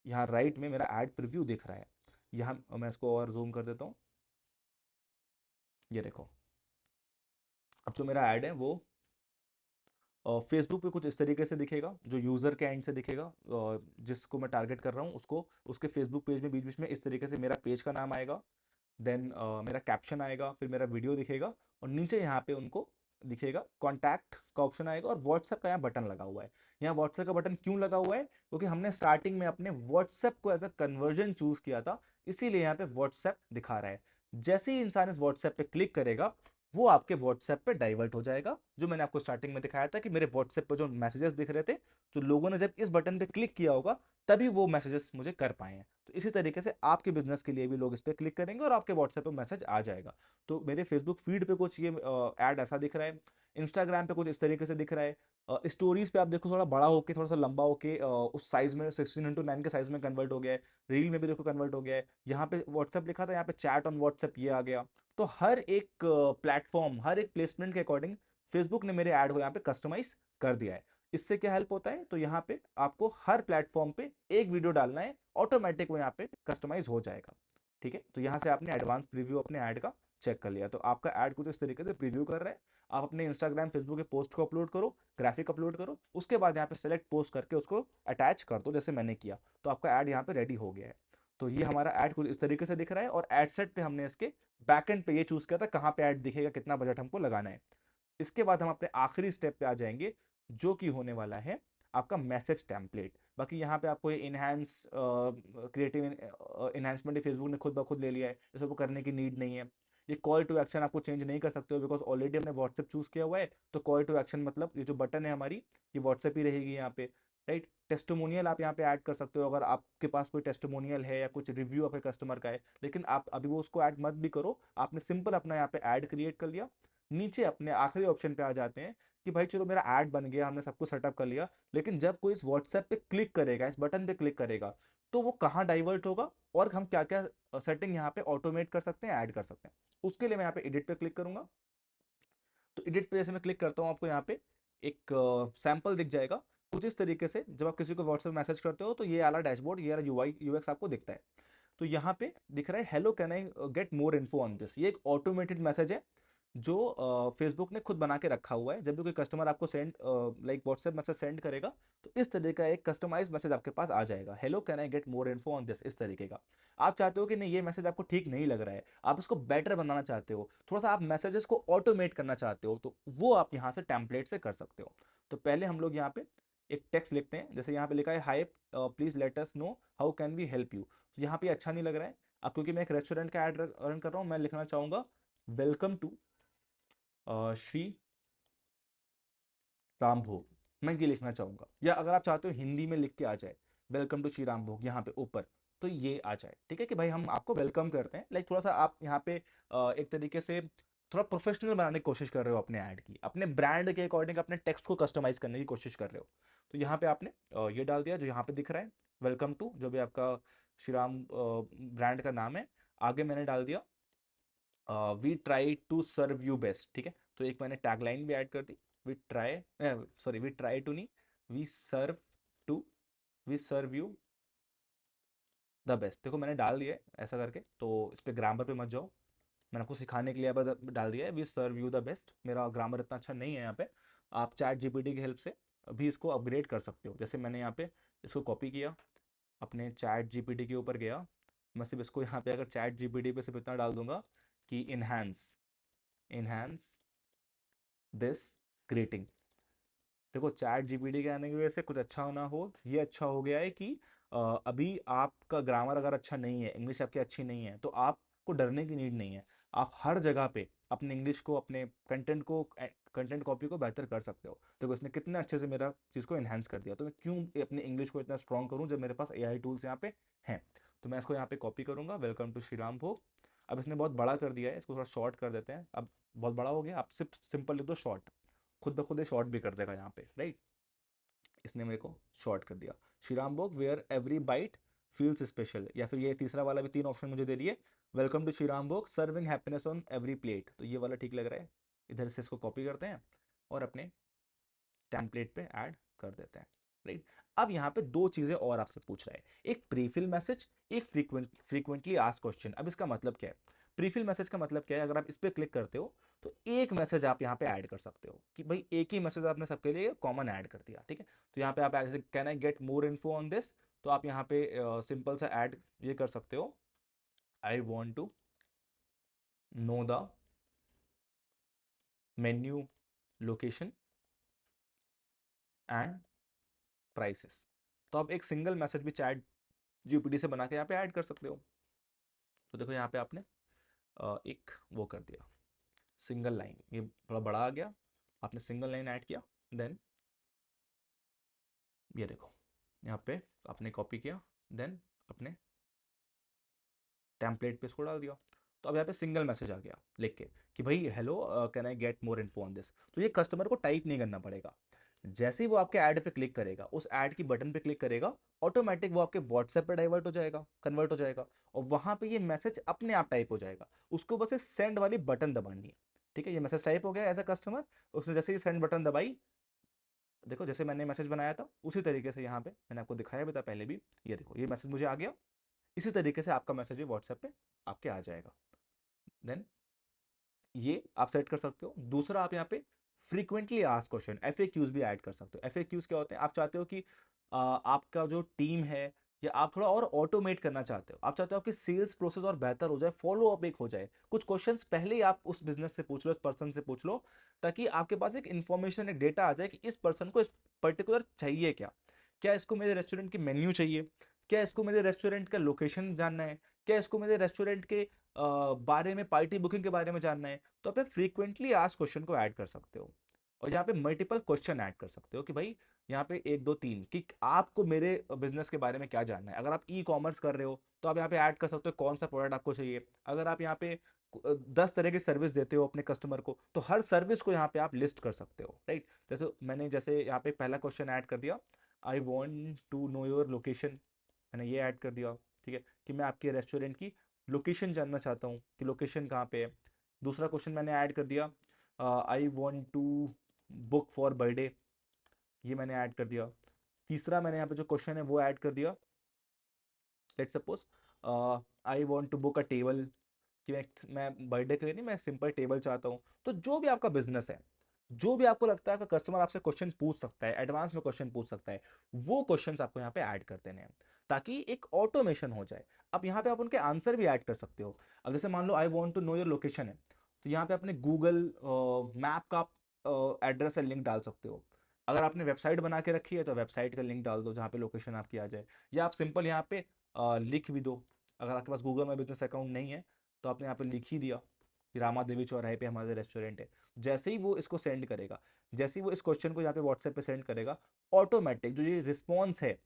Speaker 1: यहाँ राइट में मेरा ऐड प्रीव्यू दिख रहा है। यहाँ मैं इसको और जूम कर देता हूँ। ये देखो, अब जो मेरा ऐड है वो फेसबुक पे कुछ इस तरीके से दिखेगा, जो यूज़र के एंड से दिखेगा, जिसको मैं टारगेट कर रहा हूँ उसको, उसके फेसबुक पेज में बीच बीच में इस तरीके से मेरा पेज का नाम आएगा। देन मेरा कैप्शन आएगा, फिर मेरा वीडियो दिखेगा, और नीचे यहाँ पे उनको दिखेगा कॉन्टैक्ट का ऑप्शन आएगा, और व्हाट्सएप का यहाँ बटन लगा हुआ है। यहाँ व्हाट्सएप का बटन क्यों लगा हुआ है, क्योंकि हमने स्टार्टिंग में अपने व्हाट्सएप को एज अ कन्वर्जन चूज किया था, इसीलिए यहाँ पे व्हाट्सएप दिखा रहा है। जैसे ही इंसान इस व्हाट्सएप पे क्लिक करेगा, वो आपके व्हाट्सएप पे डाइवर्ट हो जाएगा। जो मैंने आपको स्टार्टिंग में दिखाया था कि मेरे व्हाट्सएप पे जो मैसेजेस दिख रहे थे, तो लोगों ने जब इस बटन पे क्लिक किया होगा तभी वो मैसेजेस मुझे कर पाए हैं। तो इसी तरीके से आपके बिजनेस के लिए भी लोग इस पर क्लिक करेंगे और आपके व्हाट्सएप पे मैसेज आ जाएगा। तो मेरे फेसबुक फीड पे कुछ ये ऐड ऐसा दिख रहा है, इंस्टाग्राम पे कुछ इस तरीके से दिख रहा है, स्टोरीज पे आप देखो थोड़ा बड़ा होके, थोड़ा सा लंबा होके उस साइज में 16:9 के साइज में कन्वर्ट हो गया है। रील में भी देखो कन्वर्ट हो गया है। यहाँ पे व्हाट्सएप लिखा था, यहाँ पे चैट ऑन व्हाट्सएप ये आ गया। तो हर एक प्लेटफॉर्म, हर एक प्लेसमेंट के अकॉर्डिंग फेसबुक ने मेरे ऐड को यहाँ पे कस्टमाइज कर दिया है। इससे क्या हेल्प होता है, तो यहाँ पे आपको हर प्लेटफॉर्म पे एक वीडियो डालना है, ऑटोमेटिक वो यहाँ पे कस्टमाइज हो जाएगा। ठीक है, तो यहाँ से आपने एडवांस प्रीव्यू अपने ऐड का चेक कर लिया। तो आपका ऐड कुछ इस तरीके से प्रीव्यू कर रहा है। आप अपने इंस्टाग्राम फेसबुक के पोस्ट को अपलोड करो, ग्राफिक अपलोड करो, उसके बाद यहाँ पे सेलेक्ट पोस्ट करके उसको अटैच कर दो जैसे मैंने किया, तो आपका ऐड यहाँ पे रेडी हो गया है। तो ये हमारा ऐड कुछ इस तरीके से दिख रहा है, और एड सेट पे हमने इसके बैकएंड पे ये चूज किया था कहाँ पे ऐड दिखेगा, कितना बजट हमको लगाना है। इसके बाद हम अपने आखिरी स्टेप पे आ जाएंगे, जो कि होने वाला है आपका मैसेज टेम्पलेट। बाकी यहाँ पे आपको ये इनहैंस क्रिएटिव इनहैंसमेंट फेसबुक ने खुद ब खुद ले लिया है, इसको करने की नीड नहीं है। ये कॉल टू एक्शन आपको चेंज नहीं कर सकते हो, बिकॉज ऑलरेडी हमने व्हाट्सएप चूज किया हुआ है। तो कॉल टू एक्शन मतलब ये जो बटन है हमारी, ये व्हाट्सएप ही रहेगी यहाँ पे। राइट, टेस्टिमोनियल आप यहाँ पे ऐड कर सकते हो, अगर आपके पास कोई टेस्टिमोनियल है या कुछ रिव्यू आपके कस्टमर का है, लेकिन आप अभी वो उसको ऐड मत भी करो। आपने सिंपल अपना यहाँ पे ऐड क्रिएट कर लिया। नीचे अपने आखिरी ऑप्शन पे आ जाते हैं कि भाई चलो मेरा ऐड बन गया, हमने सब कुछ सेटअप कर लिया, लेकिन जब कोई इस व्हाट्सएप पे क्लिक करेगा, इस बटन पे क्लिक करेगा, तो वो कहाँ डाइवर्ट होगा, और हम क्या क्या सेटिंग यहाँ पे ऑटोमेट कर सकते हैं, ऐड कर सकते हैं। उसके लिए मैं यहाँ पे एडिट पे क्लिक करूंगा। तो एडिट पे जैसे मैं क्लिक करता हूँ, आपको यहाँ पे एक सैंपल दिख जाएगा कुछ इस तरीके से। जब आप किसी को व्हाट्सएप मैसेज करते हो, तो ये वाला डैशबोर्ड, ये वाला यूआई यूएक्स आपको दिखता है। तो यहाँ पे दिख रहा है hello can I get more info on this. ये एक ऑटोमेटेड मैसेज है जो फेसबुक ने खुद बना के रखा हुआ है। जब भी कोई कस्टमर आपको send like WhatsApp message send करेगा, तो इस तरीके का एक कस्टमाइज मैसेज आपके पास आ जाएगा, hello can I get more info on this, इस तरीके का। आप चाहते हो कि नहीं, ये मैसेज आपको ठीक नहीं लग रहा है, आप इसको बेटर बनाना चाहते हो, थोड़ा सा आप मैसेजेस को ऑटोमेट करना चाहते हो, तो वो आप यहाँ से टेम्पलेट से कर सकते हो। तो पहले हम लोग यहाँ पे एक टेक्स्ट लिखते हैं, जैसे यहाँ पे लिखा है hi please let us know how can we help you. तो यहाँ पे अच्छा नहीं लग रहा है। अब क्योंकि मैं एक रेस्टोरेंट का ऐड रन कर रहा हूँ, मैं लिखना चाहूंगा वेलकम टू श्री राम भोग, मैं ये लिखना चाहूंगा। या अगर आप चाहते हो हिंदी में लिख के आ जाए वेलकम टू श्री राम भोग यहाँ पे ऊपर, तो ये आ जाए। ठीक है, कि भाई हम आपको वेलकम करते हैं, लाइक थोड़ा सा आप यहाँ पे एक तरीके से थोड़ा प्रोफेशनल बनाने की कोशिश कर रहे हो अपने ऐड की, अपने ब्रांड के अकॉर्डिंग अपने टेक्स्ट को कस्टमाइज करने की कोशिश कर रहे हो। तो यहाँ पे आपने ये डाल दिया जो यहाँ पे दिख रहा है, वेलकम टू, जो भी आपका श्री राम ब्रांड का नाम है। आगे मैंने डाल दिया we try to serve you best. ठीक है, तो एक मैंने टैगलाइन भी ऐड कर दी, we try, sorry we try to नहीं, we serve to, we serve you the best. देखो मैंने डाल दिया है ऐसा करके, तो इस पे ग्रामर पे मत जाओ, मैंने आपको सिखाने के लिए डाल दिया है we serve you the best. मेरा ग्रामर इतना अच्छा नहीं है यहाँ पे। आप चैट जीपीटी की हेल्प से भी इसको अपग्रेड कर सकते हो। जैसे मैंने यहाँ पे इसको कॉपी किया, अपने चैट जीपीटी के ऊपर गया, मैं सिर्फ इसको यहाँ पे अगर चैट जीपीटी पे सिर्फ इतना डाल दूंगा कि इनहैंस इनहैंस दिस ग्रीटिंग। देखो चैट जीपीटी के आने की वजह से कुछ अच्छा ना हो, ये अच्छा हो गया है कि अभी आपका ग्रामर अगर अच्छा नहीं है, इंग्लिश आपकी अच्छी नहीं है, तो आपको डरने की नीड नहीं है। आप हर जगह पे अपने इंग्लिश को, अपने कंटेंट कॉपी को बेहतर कर सकते हो। तो इसने कितने अच्छे से मेरा चीज़ को इन्हांस कर दिया, तो मैं क्यों अपने इंग्लिश को इतना स्ट्रॉन्ग करूँ जब मेरे पास एआई टूल्स यहाँ पे हैं। तो मैं इसको यहाँ पे कॉपी करूंगा, वेलकम टू श्री राम भोग। अब इसने बहुत बड़ा कर दिया है, इसको थोड़ा शॉर्ट कर देते हैं। अब बहुत बड़ा हो गया, आप सिर्फ सिंपल लिख दो शॉर्ट, खुद ब खुद ये शॉर्ट भी कर देगा यहाँ पे, राइट। इसने मेरे को शॉर्ट कर दिया, Shri Ram Bhog where every bite feels special. या फिर ये तीसरा वाला भी, तीन ऑप्शन मुझे दे दिए, वेलकम टू श्री राम भोग serving happiness on every plate, तो ये वाला ठीक लग रहा है। इधर से इसको कॉपी करते हैं और अपने टेम्पलेट पे ऐड कर देते हैं, राइट। अब यहाँ पे दो चीजें और आपसे पूछ रहा है, एक प्रीफिल मैसेज, एक फ्रीक्वेंटली आस्क्ड क्वेश्चन। अब इसका मतलब क्या है? प्रीफिल मैसेज का मतलब क्या है? अगर आप इस पे क्लिक करते हो तो एक मैसेज आप यहाँ पे ऐड कर सकते हो, कि भाई एक ही मैसेज आपने सबके लिए कॉमन ऐड कर दिया, ठीक है। तो यहाँ पे आप ऐसे, can I get more info on this, तो आप यहाँ पे सिंपल सा ऐड ये कर सकते हो, I want to know the menu location and prices. तो आप एक सिंगल मैसेज भी चैट जीपीटी से बना के यहाँ पे ऐड कर सकते हो। तो देखो यहाँ पे आपने एक वो कर दिया, सिंगल लाइन, ये थोड़ा बड़ा आ गया, आपने सिंगल लाइन ऐड किया। देन ये देखो यहाँ पे आपने कॉपी किया, देन अपने टेम्पलेट पे इसको डाल दिया। तो अब यहाँ पे सिंगल मैसेज आ गया लिख के कि भाई hello, can I get more info on this. तो ये कस्टमर को टाइप नहीं करना पड़ेगा। जैसे ही वो आपके ऐड पे क्लिक करेगा, उस ऐड की बटन पे क्लिक करेगा, ऑटोमेटिक वो आपके व्हाट्सएप पे डाइवर्ट हो जाएगा, कन्वर्ट हो जाएगा, और वहां पे ये मैसेज अपने आप टाइप हो जाएगा। उसको बस सेंड वाली बटन दबानी है, ठीक है। ये मैसेज टाइप हो गया एज अ कस्टमर, उसने जैसे ही सेंड बटन दबाई, देखो जैसे मैंने मैसेज बनाया था उसी तरीके से यहाँ पे मैंने आपको दिखाया भी था पहले भी, ये देखो ये मैसेज मुझे आ गया। इसी तरीके से आपका मैसेज भी व्हाट्सएप पे आपके आ जाएगा। देन ये आप सेट कर सकते हो। दूसरा, आप यहाँ पे फ्रीक्वेंटली आस्क क्वेश्चन, एफएक्यूज भी ऐड कर सकते हो। एफएक्यूज क्या होते हैं? आप चाहते हो कि आपका जो टीम है, या आप थोड़ा और ऑटोमेट करना चाहते हो, आप चाहते हो आपकी सेल्स प्रोसेस और बेहतर हो जाए, फॉलो अप एक हो जाए, कुछ क्वेश्चंस पहले ही आप उस बिजनेस से पूछ लो, उस पर्सन से पूछ लो, ताकि आपके पास एक इन्फॉर्मेशन, एक डेटा आ जाए कि इस पर्सन को इस पर्टिकुलर चाहिए क्या। क्या इसको मेरे रेस्टोरेंट की मेन्यू चाहिए? क्या इसको मेरे रेस्टोरेंट का लोकेशन जानना है? क्या इसको मेरे रेस्टोरेंट के बारे में, पार्टी बुकिंग के बारे में जानना है? तो आप फ्रीक्वेंटली आस्क क्वेश्चन को ऐड कर सकते हो, और यहाँ पे मल्टीपल क्वेश्चन ऐड कर सकते हो कि भाई यहाँ पे एक दो तीन, कि आपको मेरे बिजनेस के बारे में क्या जानना है। अगर आप ई कॉमर्स कर रहे हो तो आप यहाँ पे ऐड कर सकते हो कौन सा प्रोडक्ट आपको चाहिए। अगर आप यहाँ पे 10 तरह की सर्विस देते हो अपने कस्टमर को, तो हर सर्विस को यहाँ पे आप लिस्ट कर सकते हो, राइट। जैसे यहाँ पे पहला क्वेश्चन ऐड कर दिया, I want to know your location, मैंने ये ऐड कर दिया, ठीक है, कि मैं आपके रेस्टोरेंट की लोकेशन जानना चाहता हूँ कि लोकेशन कहाँ पे है। दूसरा क्वेश्चन मैंने ऐड कर दिया, I want to book for birthday, ये मैंने ऐड कर दिया। तीसरा मैंने यहाँ पे जो क्वेश्चन है वो ऐड कर दिया, let's suppose I want to book a table, कि मैं बर्थडे के लिए नहीं, मैं सिंपल टेबल चाहता हूँ। तो जो भी आपका बिजनेस है, जो भी आपको लगता है कि कस्टमर आपसे क्वेश्चन पूछ सकता है, एडवांस में क्वेश्चन पूछ सकता है, वो क्वेश्चंस आपको यहाँ पे ऐड कर देने हैं, ताकि एक ऑटोमेशन हो जाए। अब यहाँ पे आप उनके आंसर भी ऐड कर सकते हो। अब जैसे मान लो I want to know your location है, तो यहाँ पे अपने गूगल मैप का एड्रेस या लिंक डाल सकते हो। अगर आपने वेबसाइट बना के रखी है तो वेबसाइट का लिंक डाल दो जहाँ पे लोकेशन आपकी आ जाए, या आप सिंपल यहाँ पे लिख भी दो। अगर आपके पास गूगल में बिजनेस अकाउंट नहीं है तो आपने यहाँ पे लिख ही दिया कि रामा देवी चौराहे पे हमारे रेस्टोरेंट है। जैसे ही वो इसको सेंड करेगा, जैसे ही वो इस क्वेश्चन को यहाँ पे व्हाट्सएप पे सेंड करेगा, ऑटोमेटिक जो ये रिस्पॉन्स है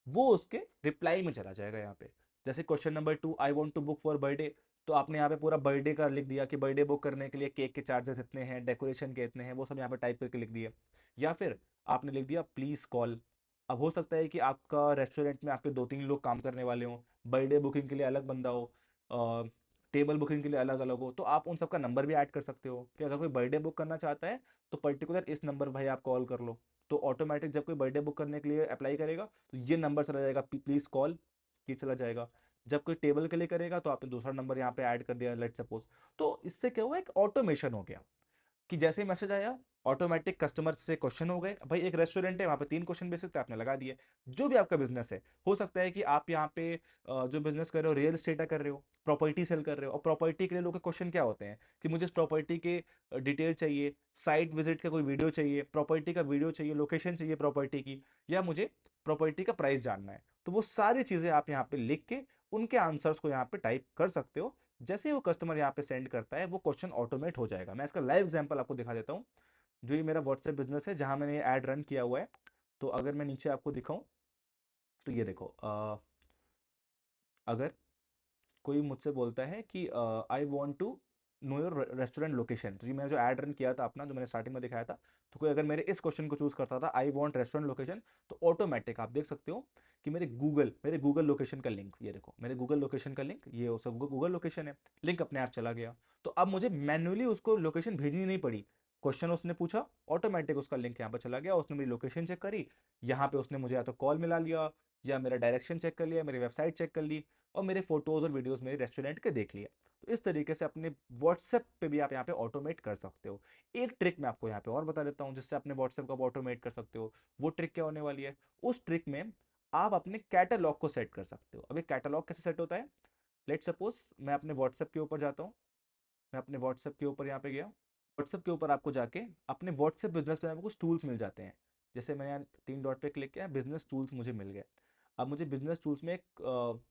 Speaker 1: वो उसके रिप्लाई में चला जाएगा यहाँ पे। जैसे question number 2, I want to book for birthday, तो आपने यहाँ पे पूरा बर्थडे का लिख दिया कि बर्थडे बुक करने के लिए केक के चार्जेस इतने हैं, डेकोरेशन के इतने हैं, वो सब यहाँ पे टाइप करके लिख दिया। या फिर आपने लिख दिया प्लीज कॉल। अब हो सकता है कि आपका रेस्टोरेंट में आपके 2-3 लोग काम करने वाले हों, बर्थडे बुकिंग के लिए अलग बंदा हो, टेबल बुकिंग के लिए अलग अलग हो, तो आप उन सबका नंबर भी ऐड कर सकते हो कि अगर कोई बर्थडे बुक करना चाहता है तो पर्टिकुलर इस नंबर भाई आप कॉल कर लो। तो ऑटोमेटिक जब कोई बर्थडे बुक करने के लिए अप्लाई करेगा तो ये नंबर चला जाएगा, प्लीज कॉल, ये चला जाएगा। जब कोई टेबल के लिए करेगा तो आपने दूसरा नंबर यहाँ पे ऐड कर दिया, लेट सपोज। तो इससे क्या हुआ, एक ऑटोमेशन हो गया कि जैसे ही मैसेज आया, ऑटोमेटिक कस्टमर से क्वेश्चन हो गए। भाई एक रेस्टोरेंट है, वहाँ पे 3 क्वेश्चन बेसिस पे आपने लगा दिए। जो भी आपका बिजनेस है, हो सकता है कि आप यहाँ पे जो बिजनेस कर रहे हो, रियल एस्टेट का कर रहे हो, प्रॉपर्टी सेल कर रहे हो, और प्रॉपर्टी के लिए लोग के क्वेश्चन क्या होते हैं कि मुझे इस प्रॉपर्टी के डिटेल चाहिए, साइट विजिट का कोई वीडियो चाहिए, प्रॉपर्टी का वीडियो चाहिए, लोकेशन चाहिए प्रॉपर्टी की, या मुझे प्रॉपर्टी का प्राइस जानना है। तो वो सारी चीज़ें आप यहाँ पे लिख के उनके आंसर्स को यहाँ पे टाइप कर सकते हो। जैसे ही वो कस्टमर यहाँ पे सेंड करता है वो क्वेश्चन ऑटोमेट हो जाएगा। मैं इसका लाइव एग्जांपल आपको दिखा देता हूँ। जो ये मेरा व्हाट्सएप बिजनेस है जहाँ मैंने ऐड रन किया हुआ है, तो अगर मैं नीचे आपको दिखाऊं तो ये देखो, अगर कोई मुझसे बोलता है कि I want to know your restaurant location, तो ये मैंने जो ऐड रन किया था अपना, जो मैंने स्टार्टिंग में दिखाया था, तो कोई अगर मेरे इस क्वेश्चन को चूज करता था आई वॉन्ट रेस्टोरेंट लोकेशन, तो ऑटोमेटिक आप देख सकते हो कि मेरे गूगल लोकेशन का लिंक, ये देखो मेरे गूगल लोकेशन का लिंक, ये उसका गूगल लोकेशन है, लिंक अपने आप चला गया। तो अब मुझे मैन्युअली उसको लोकेशन भेजनी नहीं पड़ी। क्वेश्चन उसने पूछा, ऑटोमेटिक उसका लिंक यहाँ पर चला गया, उसने मेरी लोकेशन चेक करी, यहाँ पे उसने मुझे या तो कॉल मिला लिया, या मेरा डायरेक्शन चेक कर लिया, मेरी वेबसाइट चेक कर ली, और मेरे फोटोज और वीडियोस मेरे रेस्टोरेंट के देख लिए। तो इस तरीके से अपने व्हाट्सएप पे भी आप यहाँ पे ऑटोमेट कर सकते हो। एक ट्रिक मैं आपको यहाँ पे और बता देता हूँ जिससे अपने व्हाट्सएप को ऑटोमेट कर सकते हो। वो ट्रिक क्या होने वाली है? उस ट्रिक में आप अपने कैटलॉग को सेट कर सकते हो। अभी कैटलॉग कैसे सेट होता है? लेट सपोज मैं अपने व्हाट्सएप के ऊपर जाता हूँ, मैं अपने व्हाट्सएप के ऊपर यहाँ पे गया। व्हाट्सएप के ऊपर आपको जाके अपने व्हाट्सएप बिजनेस पे आपको कुछ टूल्स मिल जाते हैं। जैसे मैंने यहाँ 3 डॉट पे क्लिक किया, बिजनेस टूल्स मुझे मिल गए। अब मुझे बिजनेस टूल्स में एक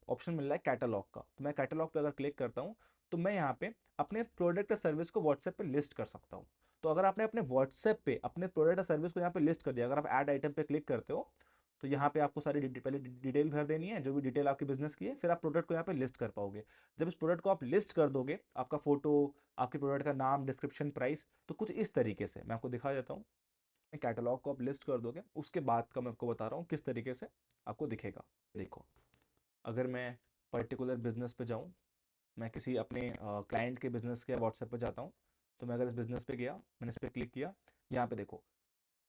Speaker 1: ऑप्शन मिल रहा है कैटलॉग का, तो मैं कैटलॉग पे अगर क्लिक करता हूँ तो मैं यहाँ पे अपने प्रोडक्ट या सर्विस को व्हाट्सएप पे लिस्ट कर सकता हूँ। तो अगर आपने अपने व्हाट्सएप पे अपने प्रोडक्ट या सर्विस को यहाँ पे लिस्ट कर दिया, अगर आप ऐड आइटम पे क्लिक करते हो, तो यहाँ पे आपको सारी पहले डिटेल भर देनी है, जो भी डिटेल आपकी बिजनेस की है, फिर आप प्रोडक्ट को यहाँ पे लिस्ट कर पाओगे। जब इस प्रोडक्ट को आप लिस्ट कर दोगे, आपका फोटो, आपके प्रोडक्ट का नाम, डिस्क्रिप्शन, प्राइस, तो कुछ इस तरीके से मैं आपको दिखा देता हूँ। कैटलॉग को आप लिस्ट कर दोगे, उसके बाद का मैं आपको बता रहा हूँ किस तरीके से आपको दिखेगा। देखो, अगर मैं पर्टिकुलर बिजनेस पे जाऊँ, मैं किसी अपने क्लाइंट के बिजनेस के व्हाट्सएप पे जाता हूँ, तो मैं अगर इस बिजनेस पे गया, मैंने इस पर क्लिक किया, यहाँ पे देखो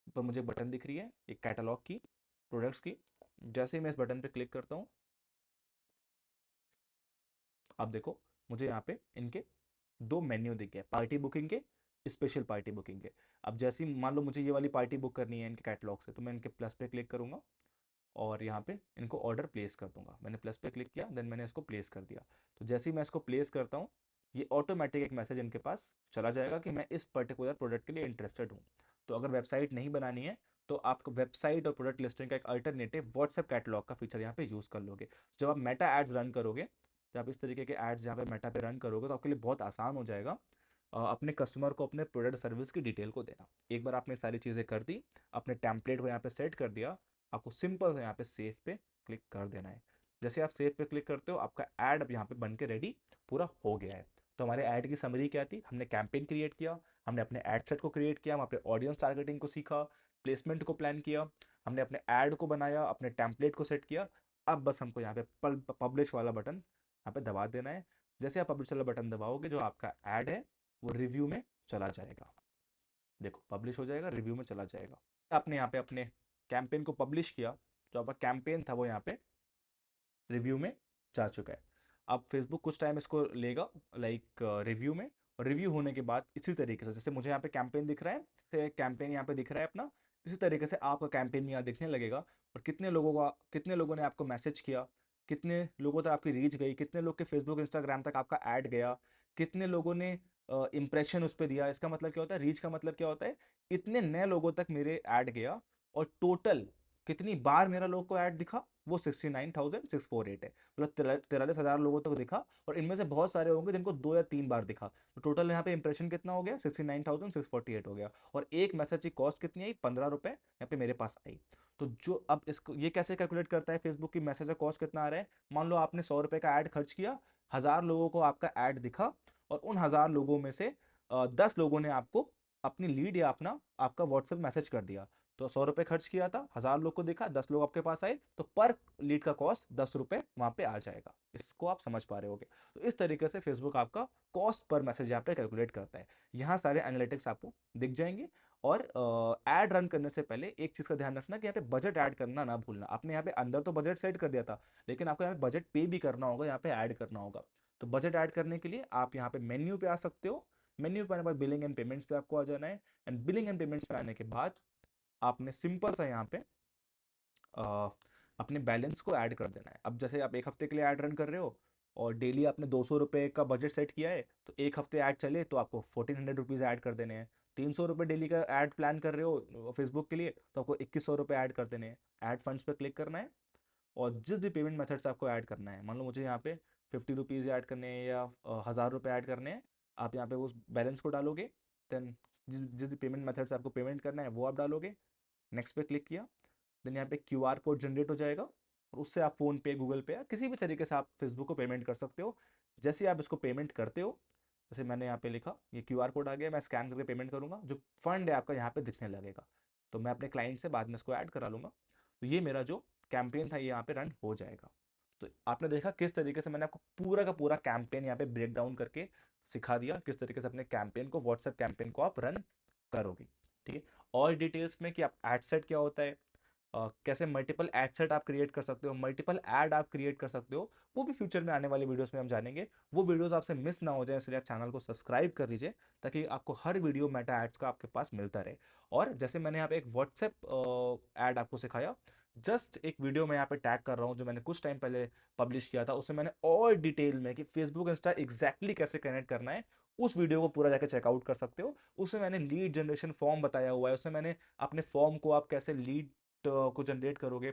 Speaker 1: ऊपर मुझे बटन दिख रही है एक कैटलॉग की, प्रोडक्ट्स की। जैसे ही मैं इस बटन पे क्लिक करता हूँ, आप देखो मुझे यहाँ पे इनके 2 मेन्यू दिख गए, पार्टी बुकिंग के, स्पेशल पार्टी बुकिंग के। अब जैसे ही मान लो मुझे ये वाली पार्टी बुक करनी है इनके कैटलॉग से, तो मैं इनके प्लस पे क्लिक करूंगा और यहाँ पे इनको ऑर्डर प्लेस कर दूंगा। मैंने प्लस पे क्लिक किया, देन मैंने इसको प्लेस कर दिया। तो जैसे ही मैं इसको प्लेस करता हूँ, ये ऑटोमेटिक एक मैसेज इनके पास चला जाएगा कि मैं इस पर्टिकुलर प्रोडक्ट के लिए इंटरेस्टेड हूँ। तो अगर वेबसाइट नहीं बनानी है, तो आप वेबसाइट और प्रोडक्ट लिस्टिंग का एक अल्टरनेटिव व्हाट्सएप कैटलॉग का फीचर यहाँ पे यूज़ कर लोगे। जब आप मेटा एड्स रन करोगे, जब आप इस तरीके के एड्स यहाँ पे मेटा पे रन करोगे, तो आपके लिए बहुत आसान हो जाएगा अपने कस्टमर को अपने प्रोडक्ट सर्विस की डिटेल को देना। एक बार आपने सारी चीज़ें कर दी, अपने टेम्पलेट को यहाँ पे सेट कर दिया, आपको सिंपल से यहाँ पे सेव पे क्लिक कर देना है। जैसे आप सेव पे क्लिक करते हो, आपका ऐड अब यहाँ पे बन के रेडी पूरा हो गया है। तो हमारे ऐड की समरी क्या थी? हमने कैंपेन क्रिएट किया, हमने अपने ऐड सेट को क्रिएट किया, हम अपने ऑडियंस टारगेटिंग को सीखा, प्लेसमेंट को प्लान किया, हमने अपने ऐड को बनाया, अपने टेम्पलेट को सेट किया। अब बस हमको यहाँ पे पब्लिश वाला बटन यहाँ पे दबा देना है। जैसे आप पब्लिश वाला बटन दबाओगे, जो आपका ऐड है वो रिव्यू में चला जाएगा। देखो पब्लिश हो जाएगा, रिव्यू में चला जाएगा। आपने यहाँ पे अपने कैंपेन को पब्लिश किया, जो आपका कैंपेन था वो यहाँ पे रिव्यू में जा चुका है। अब फेसबुक कुछ टाइम इसको लेगा लाइक रिव्यू में, और रिव्यू होने के बाद इसी तरीके से जैसे मुझे यहाँ पे कैंपेन दिख रहा है, जैसे कैंपेन यहाँ पे दिख रहा है अपना, इसी तरीके से आपका कैंपेन भी यहाँ दिखने लगेगा। और कितने लोगों ने आपको मैसेज किया, कितने लोगों तक आपकी रीच गई, कितने लोग के फेसबुक इंस्टाग्राम तक आपका ऐड गया, कितने लोगों ने इंप्रेशन उस पर दिया। इसका मतलब क्या होता है? रीच का मतलब क्या होता है? इतने नए लोगों तक मेरे ऐड गया, और टोटल कितनी बार मेरा लोग को ऐड दिखा, वो 69,648 है। मतलब 43,000 लोगों तक दिखा, और इनमें से बहुत सारे होंगे जिनको 2 या 3 बार दिखा। तो टोटल यहाँ पे इंप्रेशन कितना हो गया? 69,648 हो गया। और एक मैसेज की कॉस्ट कितनी आई? 15 रुपए यहाँ पे मेरे पास आई। तो जो अब इसको ये कैसे कैलकुलेट करता है फेसबुक की मैसेज का कॉस्ट कितना आ रहा है? मान लो आपने 100 रुपए का ऐड खर्च किया, 1000 लोगों को आपका ऐड दिखा, और उन 1000 लोगों में से 10 लोगों ने आपको अपनी लीड या अपना आपका व्हाट्सएप मैसेज कर दिया। तो 100 रुपए खर्च किया था, 1000 लोग को देखा, 10 लोग आपके पास आए, तो पर लीड का कॉस्ट 10 रुपए वहां पे आ जाएगा। इसको आप समझ पा रहे होगे। तो इस तरीके से फेसबुक आपका कॉस्ट पर मैसेज यहाँ पे कैलकुलेट करता है। यहाँ सारे एनालिटिक्स आपको दिख जाएंगे। और ऐड रन करने से पहले एक चीज का ध्यान रखना कि यहाँ पे बजट ऐड करना ना भूलना। आपने यहाँ पे अंदर तो बजट सेट कर दिया था, लेकिन आपको यहाँ पे बजट पे भी करना होगा, यहाँ पे ऐड करना होगा। तो बजट ऐड करने के लिए आप यहाँ पे मेन्यू पे आ सकते हो। मेन्यू पे आने के बाद बिलिंग एंड पेमेंट्स पे आपको आ जाना है। एंड बिलिंग एंड पेमेंट्स पे आने के बाद आपने सिंपल सा यहाँ पे अ, अपने बैलेंस को ऐड कर देना है। अब जैसे आप एक हफ्ते के लिए ऐड रन कर रहे हो, और डेली आपने 200 रुपये का बजट सेट किया है, तो एक हफ्ते ऐड चले तो आपको 1400 रुपीज़ ऐड कर देने हैं। 300 रुपये डेली का ऐड प्लान कर रहे हो फेसबुक के लिए, तो आपको 2100 रुपये ऐड कर देने हैं। ऐड फंड्स पे क्लिक करना है, और जिस भी पेमेंट मेथड से आपको ऐड करना है, मान लो मुझे यहाँ पे 50 रुपीज़ ऐड करने हैं या 1000 रुपये ऐड करने हैं, आप यहाँ पे उस बैलेंस को डालोगे। देन जिस जिस भी पेमेंट मेथड से आपको पेमेंट करना है वो आप डालोगे। नेक्स्ट पे क्लिक किया। देन यहाँ पे क्यूआर कोड जनरेट हो जाएगा और उससे आप फ़ोन पे, गूगल पे या किसी भी तरीके से आप फेसबुक को पेमेंट कर सकते हो। जैसे ही आप इसको पेमेंट करते हो, जैसे मैंने यहाँ पे लिखा, ये क्यूआर कोड आ गया, मैं स्कैन करके पेमेंट करूँगा, जो फंड है आपका यहाँ पे दिखने लगेगा। तो मैं अपने क्लाइंट से बाद में इसको ऐड करा लूँगा। तो ये मेरा जो कैंपेन था ये यहाँ पे रन हो जाएगा। तो आपने देखा किस तरीके से मैंने आपको पूरा का पूरा कैंपेन यहाँ पे ब्रेक डाउन करके सिखा दिया, किस तरीके से अपने कैंपेन को, व्हाट्सएप कैंपेन को आप रन करोगे। ठीक है। और डिटेल्स में कि आप एड सेट क्या होता है, कैसे मल्टीपल एड सेट आप क्रिएट कर सकते हो, मल्टीपल ऐड आप क्रिएट कर सकते हो, वो भी फ्यूचर में आने वाले वीडियोस में हम जानेंगे। वो वीडियोस आपसे मिस ना हो जाए, इसलिए आप चैनल को सब्सक्राइब कर लीजिए, ताकि आपको हर वीडियो मेटा एड्स का आपके पास मिलता रहे। और जैसे मैंने यहाँ पे एक व्हाट्सएप ऐड आपको सिखाया, जस्ट एक वीडियो मैं यहाँ पे टैग कर रहा हूँ जो मैंने कुछ टाइम पहले पब्लिश किया था, उसमें मैंने और डिटेल में कि फेसबुक इंस्टा एग्जैक्टली कैसे कनेक्ट करना है, उस वीडियो को पूरा जाके चेकआउट कर सकते हो। उसमें मैंने लीड जनरेशन फॉर्म बताया हुआ है, उसमें मैंने अपने फॉर्म को आप कैसे लीड को जनरेट करोगे,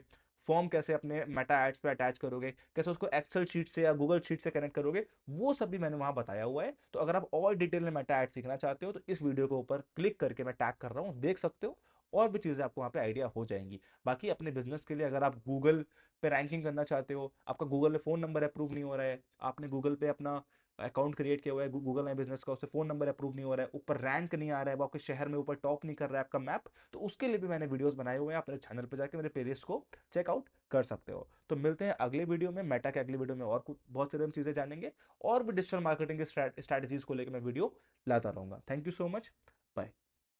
Speaker 1: फॉर्म कैसे अपने मेटा एड्स पे अटैच करोगे, कैसे उसको एक्सेल शीट से या गूगल शीट से कनेक्ट करोगे, वो सब भी मैंने वहां बताया हुआ है। तो अगर आप और डिटेल में मेटा एड सीखना चाहते हो तो इस वीडियो के ऊपर क्लिक करके मैं टैग कर रहा हूँ, देख सकते हो। और भी चीज़ें आपको वहाँ पे आइडिया हो जाएंगी। बाकी अपने बिजनेस के लिए अगर आप गूगल पे रैंकिंग करना चाहते हो, आपका गूगल में फ़ोन नंबर अप्रूव नहीं हो रहा है, आपने गूगल पे अपना अकाउंट क्रिएट किया हुआ है गूगल माई बिजनेस का, उससे फ़ोन नंबर अप्रूव नहीं हो रहा है, ऊपर रैंक नहीं आ रहा है, वो आपके शहर में ऊपर टॉप नहीं कर रहा है आपका मैप, तो उसके लिए भी मैंने वीडियोस बनाए हुए हैं। आप मेरे चैनल पर जाकर मेरे प्लेलिस्ट को चेकआउट कर सकते हो। तो मिलते हैं अगले वीडियो में, मेटा के अगले वीडियो में और कुछ बहुत सारी हम चीज़ें जानेंगे, और भी डिजिटल मार्केटिंग की स्ट्रैटेजीज को लेकर मैं वीडियो लाता रहूंगा। Thank you so much. Bye.